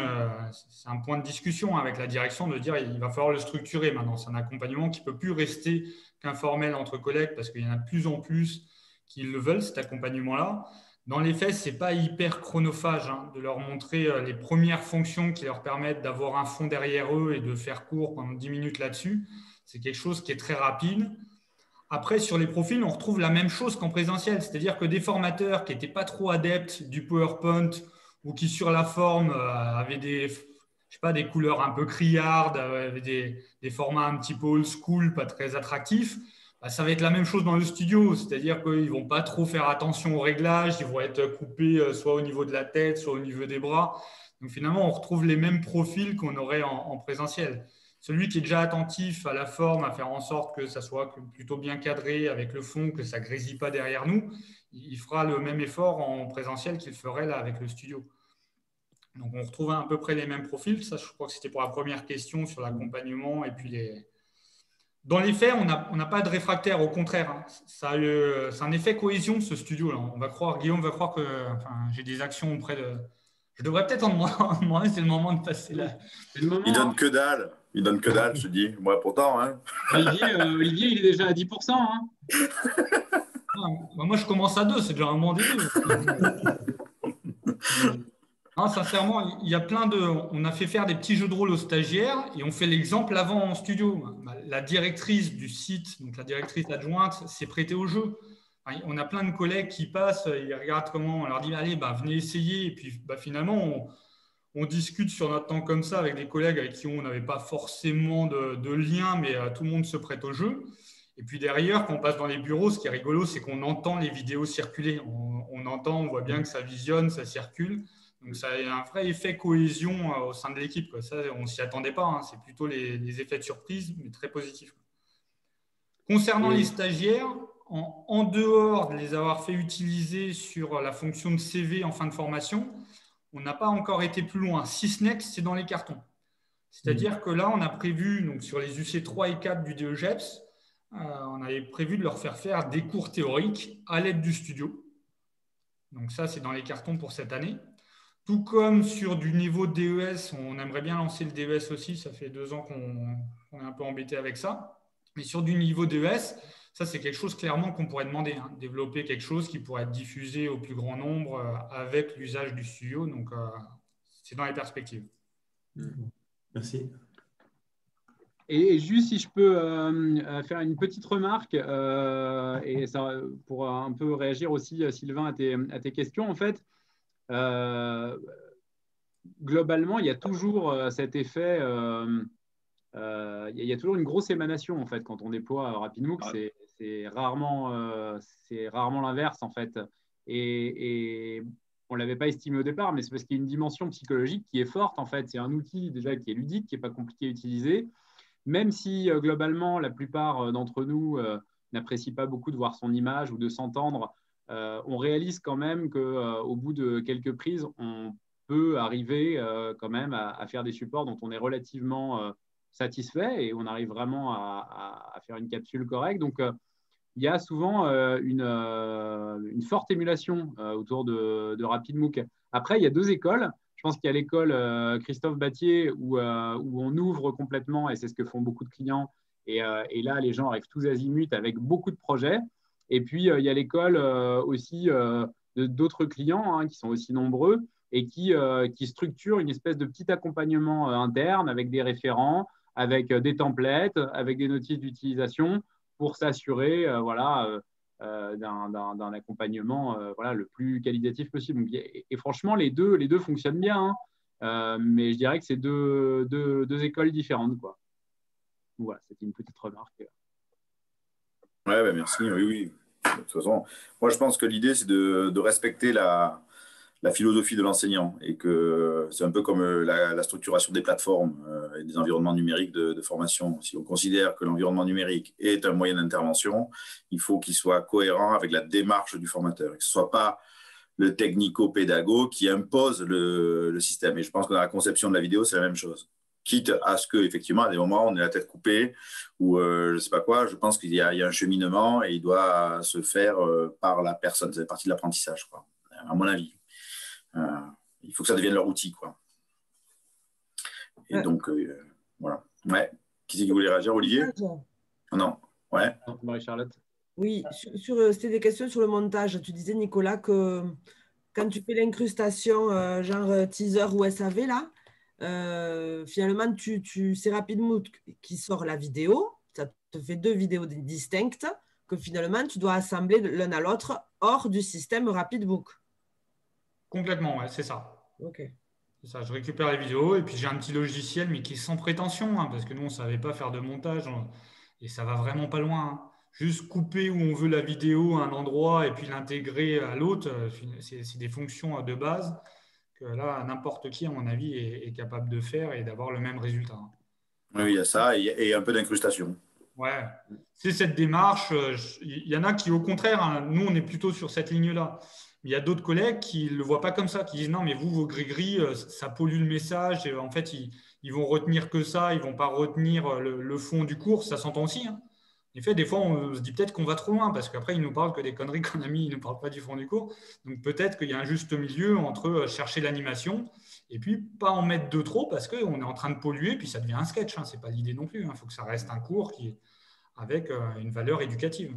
c'est un point de discussion avec la direction de dire il va falloir le structurer maintenant. C'est un accompagnement qui ne peut plus rester qu'informel entre collègues parce qu'il y en a de plus en plus qui le veulent, cet accompagnement-là. Dans les faits, ce n'est pas hyper chronophage de leur montrer les premières fonctions qui leur permettent d'avoir un fond derrière eux et de faire cours pendant 10 minutes là-dessus. C'est quelque chose qui est très rapide. Après, sur les profils, on retrouve la même chose qu'en présentiel. C'est-à-dire que des formateurs qui n'étaient pas trop adeptes du PowerPoint ou qui, sur la forme, avaient des couleurs un peu criardes, avaient des formats un petit peu old school, pas très attractifs, ça va être la même chose dans le studio. C'est-à-dire qu'ils ne vont pas trop faire attention aux réglages, ils vont être coupés soit au niveau de la tête, soit au niveau des bras. Donc finalement, on retrouve les mêmes profils qu'on aurait en présentiel. Celui qui est déjà attentif à la forme, à faire en sorte que ça soit plutôt bien cadré avec le fond, que ça ne grésille pas derrière nous, il fera le même effort en présentiel qu'il ferait là avec le studio. Donc, on retrouve à peu près les mêmes profils. Ça, je crois que c'était pour la première question sur l'accompagnement. Et puis, dans les faits, on n'a pas de réfractaire. Au contraire, c'est un effet cohésion, ce studio-là. Guillaume va croire que j'ai des actions auprès de… Je devrais peut-être en demander, c'est le moment de passer là. Il donne que dalle. Il donne que dalle, je te dis. Moi, pourtant. Hein. Olivier, il est déjà à 10%. Hein. Moi, je commence à 2. C'est déjà un bon début. Non, sincèrement, il y a on a fait faire des petits jeux de rôle aux stagiaires et on fait l'exemple avant en studio. La directrice du site, donc la directrice adjointe, s'est prêtée au jeu. On a plein de collègues qui passent, ils regardent comment, on leur dit allez, venez essayer. Et puis finalement, on discute sur notre temps comme ça avec des collègues avec qui on n'avait pas forcément de lien, mais tout le monde se prête au jeu. Et puis derrière, quand on passe dans les bureaux, ce qui est rigolo, c'est qu'on entend les vidéos circuler. On entend, on voit bien que ça visionne, ça circule. Donc, ça a un vrai effet cohésion au sein de l'équipe. Ça, on ne s'y attendait pas. C'est plutôt les effets de surprise, mais très positifs. Concernant les stagiaires, en dehors de les avoir fait utiliser sur la fonction de CV en fin de formation, on n'a pas encore été plus loin. Si ce n'est que c'est dans les cartons. C'est-à-dire que là, on a prévu, donc, sur les UC 3 et 4 du DEGEPS, on avait prévu de leur faire des cours théoriques à l'aide du studio. Donc ça, c'est dans les cartons pour cette année. Tout comme sur du niveau DES, on aimerait bien lancer le DES aussi. Ça fait 2 ans qu'on est un peu embêté avec ça. Mais sur du niveau DES, Ça, c'est quelque chose clairement qu'on pourrait demander, hein, développer quelque chose qui pourrait être diffusé au plus grand nombre avec l'usage du studio. Donc, c'est dans les perspectives. Merci. Et juste si je peux faire une petite remarque, et ça, pour un peu réagir aussi, Sylvain, à tes questions, en fait, globalement, il y a toujours cet effet, il y a toujours une grosse émanation, en fait, quand on déploie RapidMook. C'est rarement l'inverse, en fait. Et on ne l'avait pas estimé au départ, mais c'est parce qu'il y a une dimension psychologique qui est forte, en fait. C'est un outil déjà qui est ludique, qui n'est pas compliqué à utiliser. Même si globalement, la plupart d'entre nous n'apprécient pas beaucoup de voir son image ou de s'entendre, on réalise quand même qu'au bout de quelques prises, on peut arriver quand même à faire des supports dont on est relativement satisfait et on arrive vraiment à faire une capsule correcte. Donc, il y a souvent une forte émulation autour de RapidMook. Après, il y a deux écoles. Je pense qu'il y a l'école Christophe Battier où on ouvre complètement, et c'est ce que font beaucoup de clients. Et là, les gens arrivent tous azimuts avec beaucoup de projets. Et puis, il y a l'école aussi d'autres clients qui sont aussi nombreux et qui structurent une espèce de petit accompagnement interne avec des référents, avec des templates, avec des notices d'utilisation pour s'assurer d'un accompagnement le plus qualitatif possible. Donc, et franchement, les deux fonctionnent bien, hein, mais je dirais que c'est deux écoles différentes, quoi. Voilà, c'était une petite remarque. Ouais, ben merci. Oui. De toute façon, moi, je pense que l'idée, c'est de respecter la philosophie de l'enseignant et que c'est un peu comme la structuration des plateformes et des environnements numériques de formation. Si on considère que l'environnement numérique est un moyen d'intervention, il faut qu'il soit cohérent avec la démarche du formateur et que ce ne soit pas le technico-pédago qui impose le système. Et je pense que dans la conception de la vidéo, c'est la même chose. Quitte à ce qu'effectivement, à des moments, on ait la tête coupée ou je ne sais pas quoi, je pense qu'il y a un cheminement et il doit se faire par la personne. Ça fait partie de l'apprentissage, quoi, à mon avis. Il faut que ça devienne leur outil, quoi. Et donc, voilà. Ouais. Qui c'est qui voulait réagir, Olivier? Non. Ouais. Marie-Charlotte. Oui, c'était des questions sur le montage. Tu disais, Nicolas, que quand tu fais l'incrustation genre teaser ou SAV, là, finalement, c'est RapidMook qui sort la vidéo. Ça te fait 2 vidéos distinctes que finalement, tu dois assembler l'un à l'autre hors du système RapidMook. Complètement, ouais, c'est ça. Ok. C'est ça, je récupère les vidéos et puis j'ai un petit logiciel, mais qui est sans prétention, hein, parce que nous, on ne savait pas faire de montage et ça va vraiment pas loin, hein. Juste couper où on veut la vidéo à un endroit et puis l'intégrer à l'autre, c'est des fonctions de base que là, n'importe qui, à mon avis, est capable de faire et d'avoir le même résultat. Oui, il y a ça et un peu d'incrustation. Ouais, c'est cette démarche. Il y en a qui, au contraire, hein, nous, on est plutôt sur cette ligne-là. Il y a d'autres collègues qui ne le voient pas comme ça, qui disent non, mais vous, vos gris-gris, ça pollue le message. Et en fait, ils vont retenir que ça, ils ne vont pas retenir le fond du cours. Ça s'entend aussi, hein. En effet, des fois, on se dit peut-être qu'on va trop loin parce qu'après, ils nous parlent que des conneries qu'on a mis, ils ne nous parlent pas du fond du cours. Donc, peut-être qu'il y a un juste milieu entre chercher l'animation et puis pas en mettre de trop parce qu'on est en train de polluer, puis ça devient un sketch, hein. Ce n'est pas l'idée non plus. Il faut que ça reste un cours avec une valeur éducative.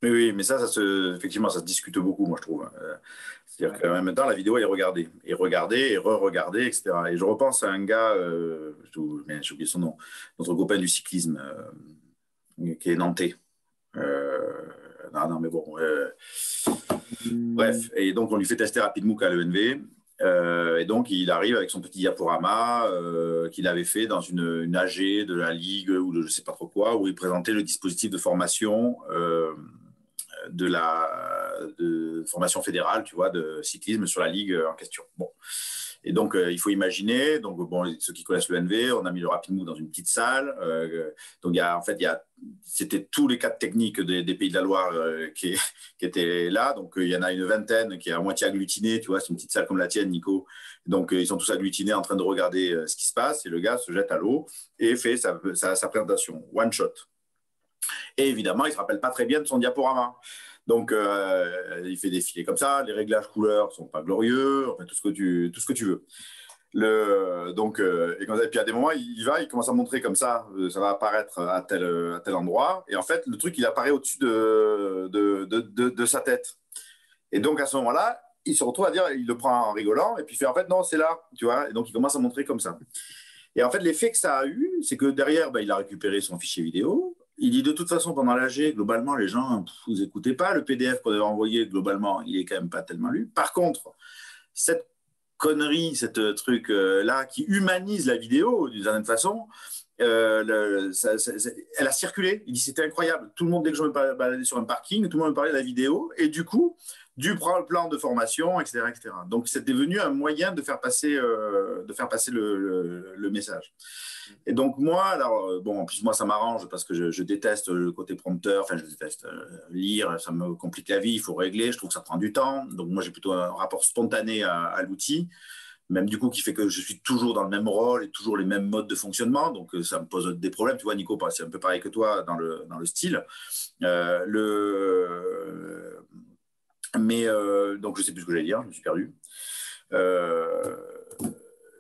Oui, mais effectivement, ça se discute beaucoup, moi, je trouve. C'est-à-dire qu'en même temps, la vidéo est regardée, et re-regardée, etc. Et je repense à un gars, j'ai oublié son nom, notre copain du cyclisme, qui est nantais. Non, mais bon. Bref, et donc, on lui fait tester RapidMook à l'ENV. Et donc, il arrive avec son petit diaporama qu'il avait fait dans une AG de la Ligue ou de je ne sais pas trop quoi, où il présentait le dispositif de formation de formation fédérale, tu vois, de cyclisme sur la Ligue en question. Bon. Et donc, il faut imaginer, donc, bon, ceux qui connaissent le NV, on a mis le RapidMook dans une petite salle. Donc, c'était tous les cadres techniques des Pays de la Loire qui étaient là. Donc, il y en a une vingtaine qui est à moitié agglutinée. Tu vois, c'est une petite salle comme la tienne, Nico. Donc, ils sont tous agglutinés en train de regarder ce qui se passe. Et le gars se jette à l'eau et fait sa présentation. One shot. Et évidemment, il ne se rappelle pas très bien de son diaporama. Donc, il fait défiler comme ça. Les réglages couleurs ne sont pas glorieux. Enfin, tout ce que tu veux. Et comme ça, et puis à des moments, il commence à montrer comme ça va apparaître à tel endroit. Et en fait, le truc, il apparaît au-dessus de sa tête. Et donc, à ce moment-là, il se retrouve à dire, il le prend en rigolant, et puis il fait, en fait, non, c'est là, tu vois. Et donc, il commence à montrer comme ça. Et en fait, l'effet que ça a eu, c'est que derrière, il a récupéré son fichier vidéo. Il dit, de toute façon, pendant l'AG, globalement, les gens, vous n'écoutez pas. Le PDF qu'on avait envoyé, globalement, il est quand même pas tellement lu. Par contre, cette connerie, cette truc-là qui humanise la vidéo d'une certaine façon, elle a circulé. Il dit c'était incroyable. Tout le monde, dès que je me baladais sur un parking, tout le monde me parlait de la vidéo. Et du coup, du plan de formation, etc., etc. Donc, c'est devenu un moyen de faire passer le message. Et donc, moi, alors, bon, en plus, moi, ça m'arrange parce que je déteste le côté prompteur. Enfin, je déteste lire, ça me complique la vie, il faut régler, je trouve que ça prend du temps. Donc, moi, j'ai plutôt un rapport spontané à l'outil, même du coup, qui fait que je suis toujours dans le même rôle et toujours les mêmes modes de fonctionnement. Donc, ça me pose des problèmes. Tu vois, Nico, c'est un peu pareil que toi dans le style. Donc, je ne sais plus ce que j'allais dire, je me suis perdu.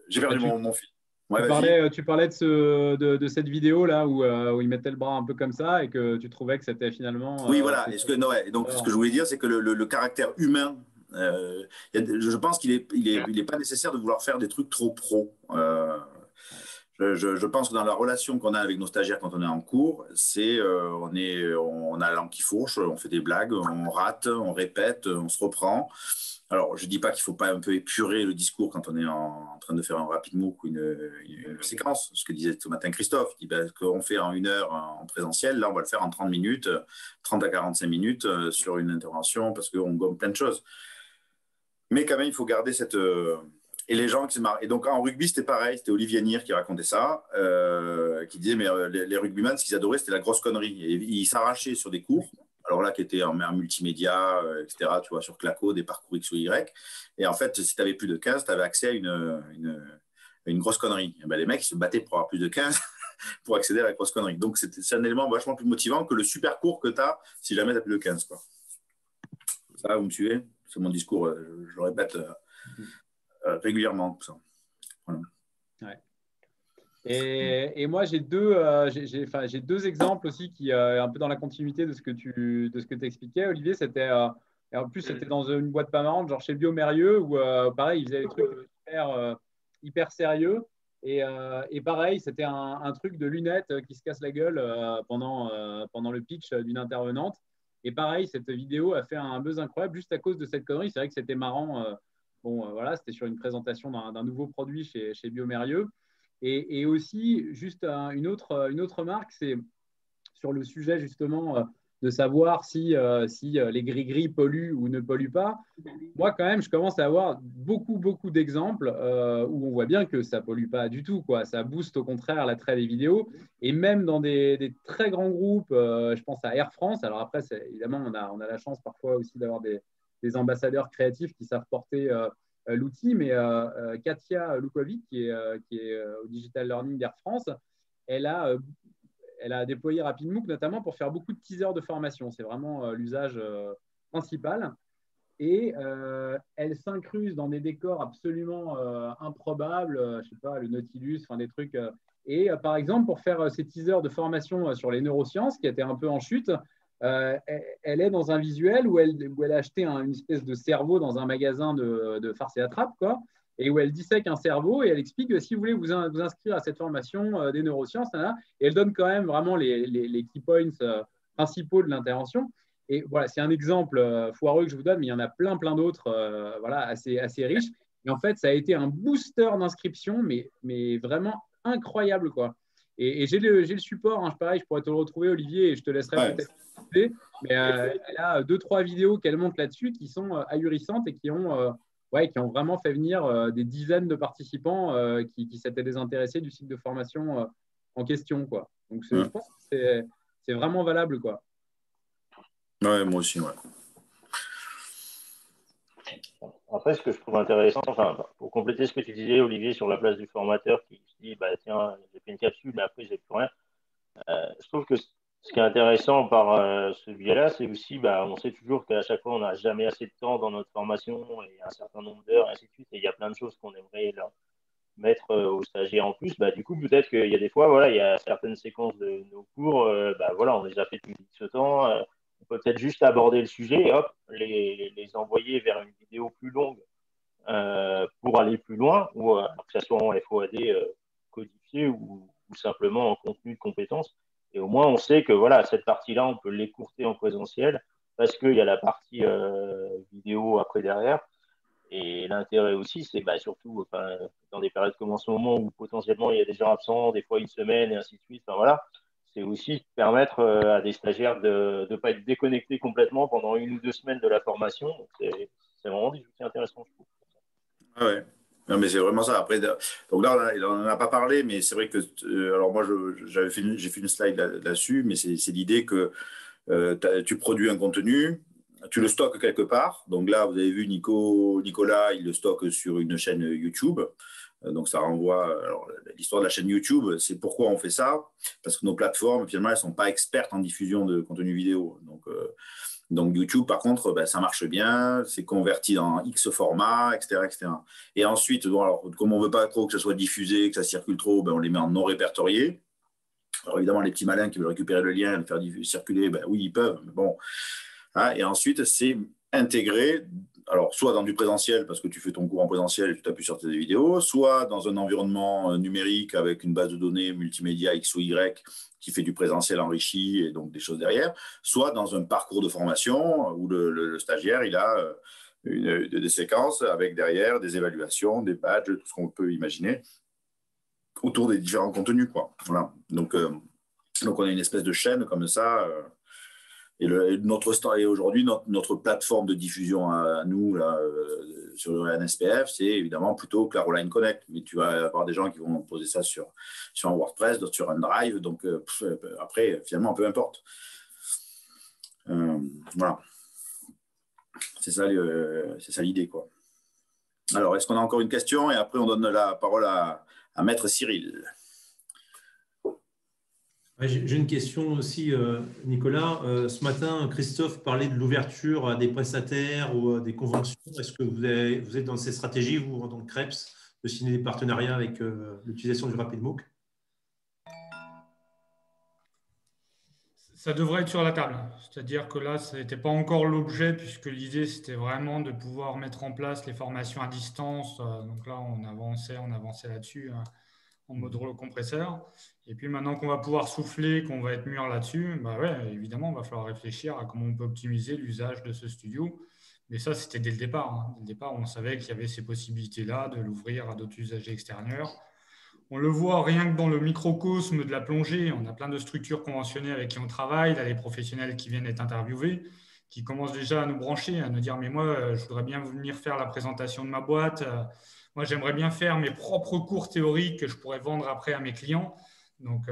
J'ai perdu mon fil. Ouais, tu parlais de cette vidéo-là où il mettait le bras un peu comme ça et que tu trouvais que c'était finalement… Oui, voilà. Donc, ce que je voulais dire, c'est que le caractère humain, je pense qu'il n'est pas nécessaire de vouloir faire des trucs trop pro. Je pense que dans la relation qu'on a avec nos stagiaires quand on est en cours, on a la langue qui fourche, on fait des blagues, on rate, on répète, on se reprend. Alors, je ne dis pas qu'il ne faut pas un peu épurer le discours quand on est en train de faire un rapid MOOC ou une séquence. Ce que disait ce matin Christophe, il dit qu'on fait en 1 heure en présentiel, là, on va le faire en 30 minutes, 30 à 45 minutes sur une intervention parce qu'on gomme plein de choses. Mais quand même, il faut garder cette… Et les gens qui se marrent. Et donc, en rugby, c'était pareil. C'était Olivier Nir qui racontait ça, qui disait, mais les rugbyman, ce qu'ils adoraient, c'était la grosse connerie. Et ils s'arrachaient sur des cours. Alors là, qui étaient en multimédia, etc., tu vois, sur Claco, des parcours X ou Y. Et en fait, si tu avais plus de 15, tu avais accès à une grosse connerie. Et ben, les mecs, ils se battaient pour avoir plus de 15 pour accéder à la grosse connerie. Donc, c'est un élément vachement plus motivant que le super cours que tu as si jamais tu as plus de 15. Quoi. Ça, vous me suivez? C'est mon discours, je le répète régulièrement. Tout ça. Voilà. Ouais. Et moi, j'ai deux exemples aussi qui un peu dans la continuité de ce que tu expliquais, Olivier. Et en plus, c'était dans une boîte pas marrante, genre chez Biomérieux, où pareil, ils faisaient des trucs hyper sérieux. Et pareil, c'était un truc de lunettes qui se casse la gueule pendant le pitch d'une intervenante. Et pareil, cette vidéo a fait un buzz incroyable juste à cause de cette connerie. C'est vrai que c'était marrant. Voilà, c'était sur une présentation d'un nouveau produit chez Biomérieux. Et aussi, juste une autre remarque, c'est sur le sujet justement de savoir si les gris-gris polluent ou ne polluent pas. Moi, quand même, je commence à avoir beaucoup d'exemples où on voit bien que ça ne pollue pas du tout, quoi. Ça booste au contraire l'attrait des vidéos. Et même dans des très grands groupes, je pense à Air France. Alors après, évidemment, on a la chance parfois aussi d'avoir des ambassadeurs créatifs qui savent porter l'outil, mais Katia Lukovic, qui est au Digital Learning d'Air France, elle a déployé RapidMOOC notamment pour faire beaucoup de teasers de formation. C'est vraiment l'usage principal. Et elle s'incruse dans des décors absolument improbables, je ne sais pas, le Nautilus, enfin des trucs. Par exemple, pour faire ces teasers de formation sur les neurosciences, qui étaient un peu en chute, elle est dans un visuel où elle a acheté une espèce de cerveau dans un magasin de farce et attrape, quoi, et où elle dissèque un cerveau et elle explique que si vous voulez vous inscrire à cette formation des neurosciences, et elle donne quand même vraiment les key points principaux de l'intervention. Et voilà, c'est un exemple foireux que je vous donne, mais il y en a plein d'autres voilà, assez riches. Et en fait, ça a été un booster d'inscription, mais vraiment incroyable, quoi. Et j'ai le support, hein, pareil, je pourrais te le retrouver, Olivier, et je te laisserai peut-être écouter. Mais elle a 2-3 vidéos qu'elle monte là-dessus qui sont ahurissantes et qui ont vraiment fait venir des dizaines de participants qui s'étaient désintéressés du site de formation en question, quoi. Donc, je pense que c'est vraiment valable, quoi. Ouais, moi aussi, ouais. Après, ce que je trouve intéressant, pour compléter ce que tu disais, Olivier, sur la place du formateur qui se dit, tiens, j'ai fait une capsule, mais après, j'ai plus rien. Je trouve que ce qui est intéressant par ce biais-là, c'est aussi, on sait toujours qu'à chaque fois, on n'a jamais assez de temps dans notre formation et un certain nombre d'heures, et ainsi de suite. Et il y a plein de choses qu'on aimerait mettre aux stagiaires en plus, du coup, peut-être qu'il y a des fois, voilà, il y a certaines séquences de nos cours, voilà, on les a fait depuis ce temps. On peut peut-être juste aborder le sujet et hop, les envoyer vers une vidéo plus longue pour aller plus loin, ou que ce soit en FOAD codifié ou simplement en contenu de compétences. Et au moins, on sait que voilà, cette partie-là, on peut l'écourter en présentiel parce qu'il y a la partie vidéo après derrière. Et l'intérêt aussi, c'est surtout dans des périodes comme en ce moment où potentiellement il y a des gens absents, des fois une semaine et ainsi de suite. Voilà, c'est aussi permettre à des stagiaires de ne pas être déconnectés complètement pendant 1 ou 2 semaines de la formation. C'est vraiment des outils intéressants, je trouve. Ah ouais. Non, mais c'est vraiment ça. Après, donc là, on n'en a pas parlé, mais c'est vrai que, alors moi, j'ai fait une slide là-dessus, mais c'est l'idée que tu produis un contenu, tu le stockes quelque part. Donc là, vous avez vu Nicolas, il le stocke sur une chaîne YouTube. Donc ça renvoie. Alors, l'histoire de la chaîne YouTube, c'est pourquoi on fait ça. Parce que nos plateformes, finalement, elles ne sont pas expertes en diffusion de contenu vidéo. Donc YouTube, par contre, ça marche bien, c'est converti dans X format, etc., etc. Et ensuite, alors, comme on ne veut pas trop que ça soit diffusé, que ça circule trop, on les met en non répertorié. Alors évidemment, les petits malins qui veulent récupérer le lien et le faire circuler, oui, ils peuvent, mais bon. Hein, et ensuite, c'est intégré, alors soit dans du présentiel, parce que tu fais ton cours en présentiel et tu t'appuies sur tes vidéos, soit dans un environnement numérique avec une base de données multimédia X ou Y qui fait du présentiel enrichi et donc des choses derrière, soit dans un parcours de formation où le stagiaire, il a des séquences avec derrière des évaluations, des badges, tout ce qu'on peut imaginer autour des différents contenus, quoi. Voilà. Donc on a une espèce de chaîne comme ça. Et aujourd'hui, notre plateforme de diffusion à nous, là, sur le NSPF, c'est évidemment plutôt Caroline Connect. Mais tu vas avoir des gens qui vont poser ça sur un WordPress, d'autres sur un Drive. Donc, après, finalement, peu importe. Voilà. C'est ça l'idée, quoi. Alors, est-ce qu'on a encore une question? Et après, on donne la parole à Maître Cyril. J'ai une question aussi, Nicolas. Ce matin, Christophe parlait de l'ouverture à des prestataires ou à des conventions. Est-ce que vous êtes dans ces stratégies, vous, en tant que CREPS, de signer des partenariats avec l'utilisation du RapidMOOC? Ça devrait être sur la table. C'est-à-dire que là, ce n'était pas encore l'objet, puisque l'idée, c'était vraiment de pouvoir mettre en place les formations à distance. Donc là, on avançait là-dessus, en mode rouleau compresseur. Et puis maintenant qu'on va pouvoir souffler, qu'on va être mûr là-dessus, évidemment, il va falloir réfléchir à comment on peut optimiser l'usage de ce studio. Mais ça, c'était dès le départ. Hein. Dès le départ, on savait qu'il y avait ces possibilités-là de l'ouvrir à d'autres usagers extérieurs. On le voit rien que dans le microcosme de la plongée. On a plein de structures conventionnées avec qui on travaille. Là, les professionnels qui viennent être interviewés, qui commencent déjà à nous brancher, à nous dire « mais moi, je voudrais bien venir faire la présentation de ma boîte. Moi, j'aimerais bien faire mes propres cours théoriques que je pourrais vendre après à mes clients. » Donc,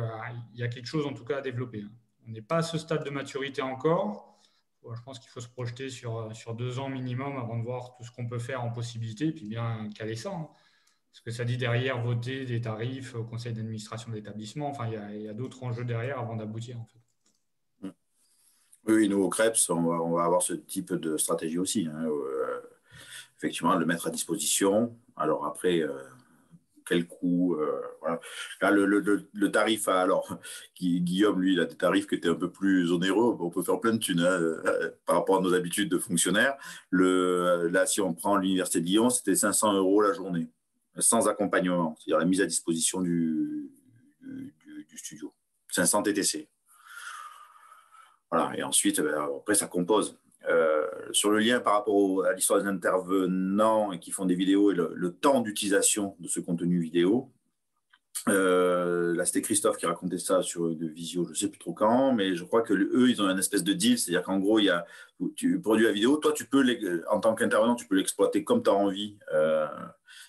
il y a quelque chose en tout cas à développer. On n'est pas à ce stade de maturité encore. Je pense qu'il faut se projeter sur 2 ans minimum avant de voir tout ce qu'on peut faire en possibilité et puis bien caler ça. Hein. Parce que ça dit derrière voter des tarifs au conseil d'administration de l'établissement. Enfin, il y a d'autres enjeux derrière avant d'aboutir. En fait. Oui, nous, au CREPS, on va avoir ce type de stratégie aussi. Hein. Effectivement, le mettre à disposition. Alors après, quel coût voilà. Là, le tarif, alors, Guillaume, lui, il a des tarifs qui étaient un peu plus onéreux. On peut faire plein de thunes par rapport à nos habitudes de fonctionnaires. Là, si on prend l'Université de Lyon, c'était 500 € la journée, sans accompagnement, c'est-à-dire la mise à disposition du studio. 500 TTC. Voilà. Et ensuite, après, ça compose. Sur le lien par rapport à l'histoire des intervenants qui font des vidéos et le temps d'utilisation de ce contenu vidéo, là c'était Christophe qui racontait ça sur une visio, je ne sais plus trop quand, mais je crois que eux ils ont une espèce de deal, c'est-à-dire qu'en gros tu produis la vidéo, toi tu peux en tant qu'intervenant tu peux l'exploiter comme tu as envie.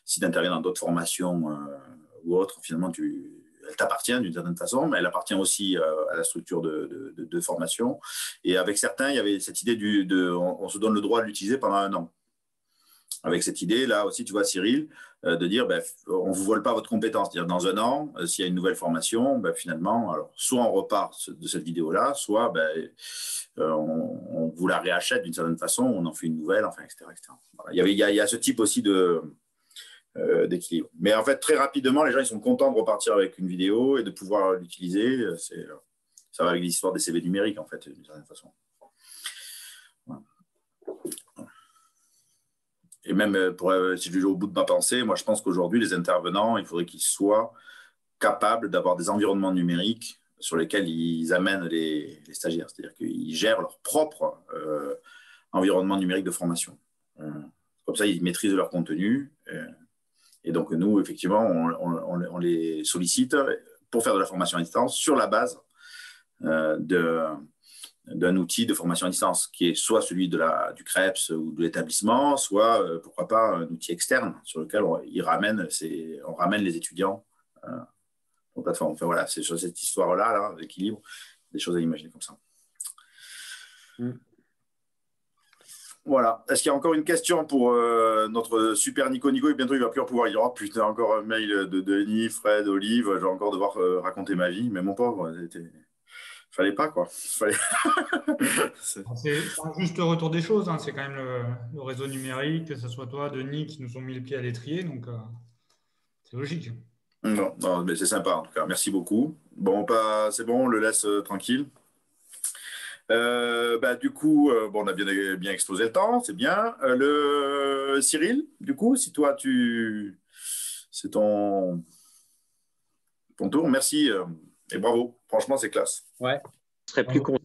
Si tu interviens dans d'autres formations ou autres, finalement elle t'appartient d'une certaine façon, mais elle appartient aussi à la structure de formation. Et avec certains, il y avait cette idée on se donne le droit de l'utiliser pendant 1 an. Avec cette idée, là aussi, tu vois, Cyril, de dire, on ne vous vole pas votre compétence. C'est-à-dire, dans 1 an, s'il y a une nouvelle formation, finalement, alors, soit on repart de cette vidéo-là, soit on vous la réachète d'une certaine façon, on en fait une nouvelle, enfin, etc. etc. Voilà. Il y a ce type aussi d'équilibre. Mais en fait, très rapidement, les gens ils sont contents de repartir avec une vidéo et de pouvoir l'utiliser. Ça va avec l'histoire des CV numériques, en fait, d'une certaine façon. Voilà. Et même, si je vais au bout de ma pensée, moi, je pense qu'aujourd'hui, les intervenants, il faudrait qu'ils soient capables d'avoir des environnements numériques sur lesquels ils amènent les stagiaires. C'est-à-dire qu'ils gèrent leur propre environnement numérique de formation. Comme ça, ils maîtrisent leur contenu. Et donc, nous, effectivement, on les sollicite pour faire de la formation à distance sur la base d'un outil de formation à distance qui est soit celui du CREPS ou de l'établissement, soit, pourquoi pas, un outil externe sur lequel on ramène les étudiants aux plateformes. Enfin, voilà, c'est sur cette histoire-là, d'équilibre, des choses à imaginer comme ça. Voilà. Est-ce qu'il y a encore une question pour notre super Nico? Nico, bientôt, il ne va plus en pouvoir. Il y aura encore un mail de Denis, Fred, Olive. Je vais encore devoir raconter ma vie. Mais mon pauvre, fallait pas, quoi. C'est un juste retour des choses. Hein. C'est quand même le réseau numérique, que ce soit toi, Denis, qui nous ont mis le pied à l'étrier. Donc, c'est logique. Non, mais c'est sympa, en tout cas. Merci beaucoup. Bon, c'est bon, on le laisse tranquille. Du coup, on a bien exposé le temps, c'est bien. Cyril, du coup, si toi, c'est ton tour, merci et bravo. Franchement, c'est classe. Ouais. Je serais plus content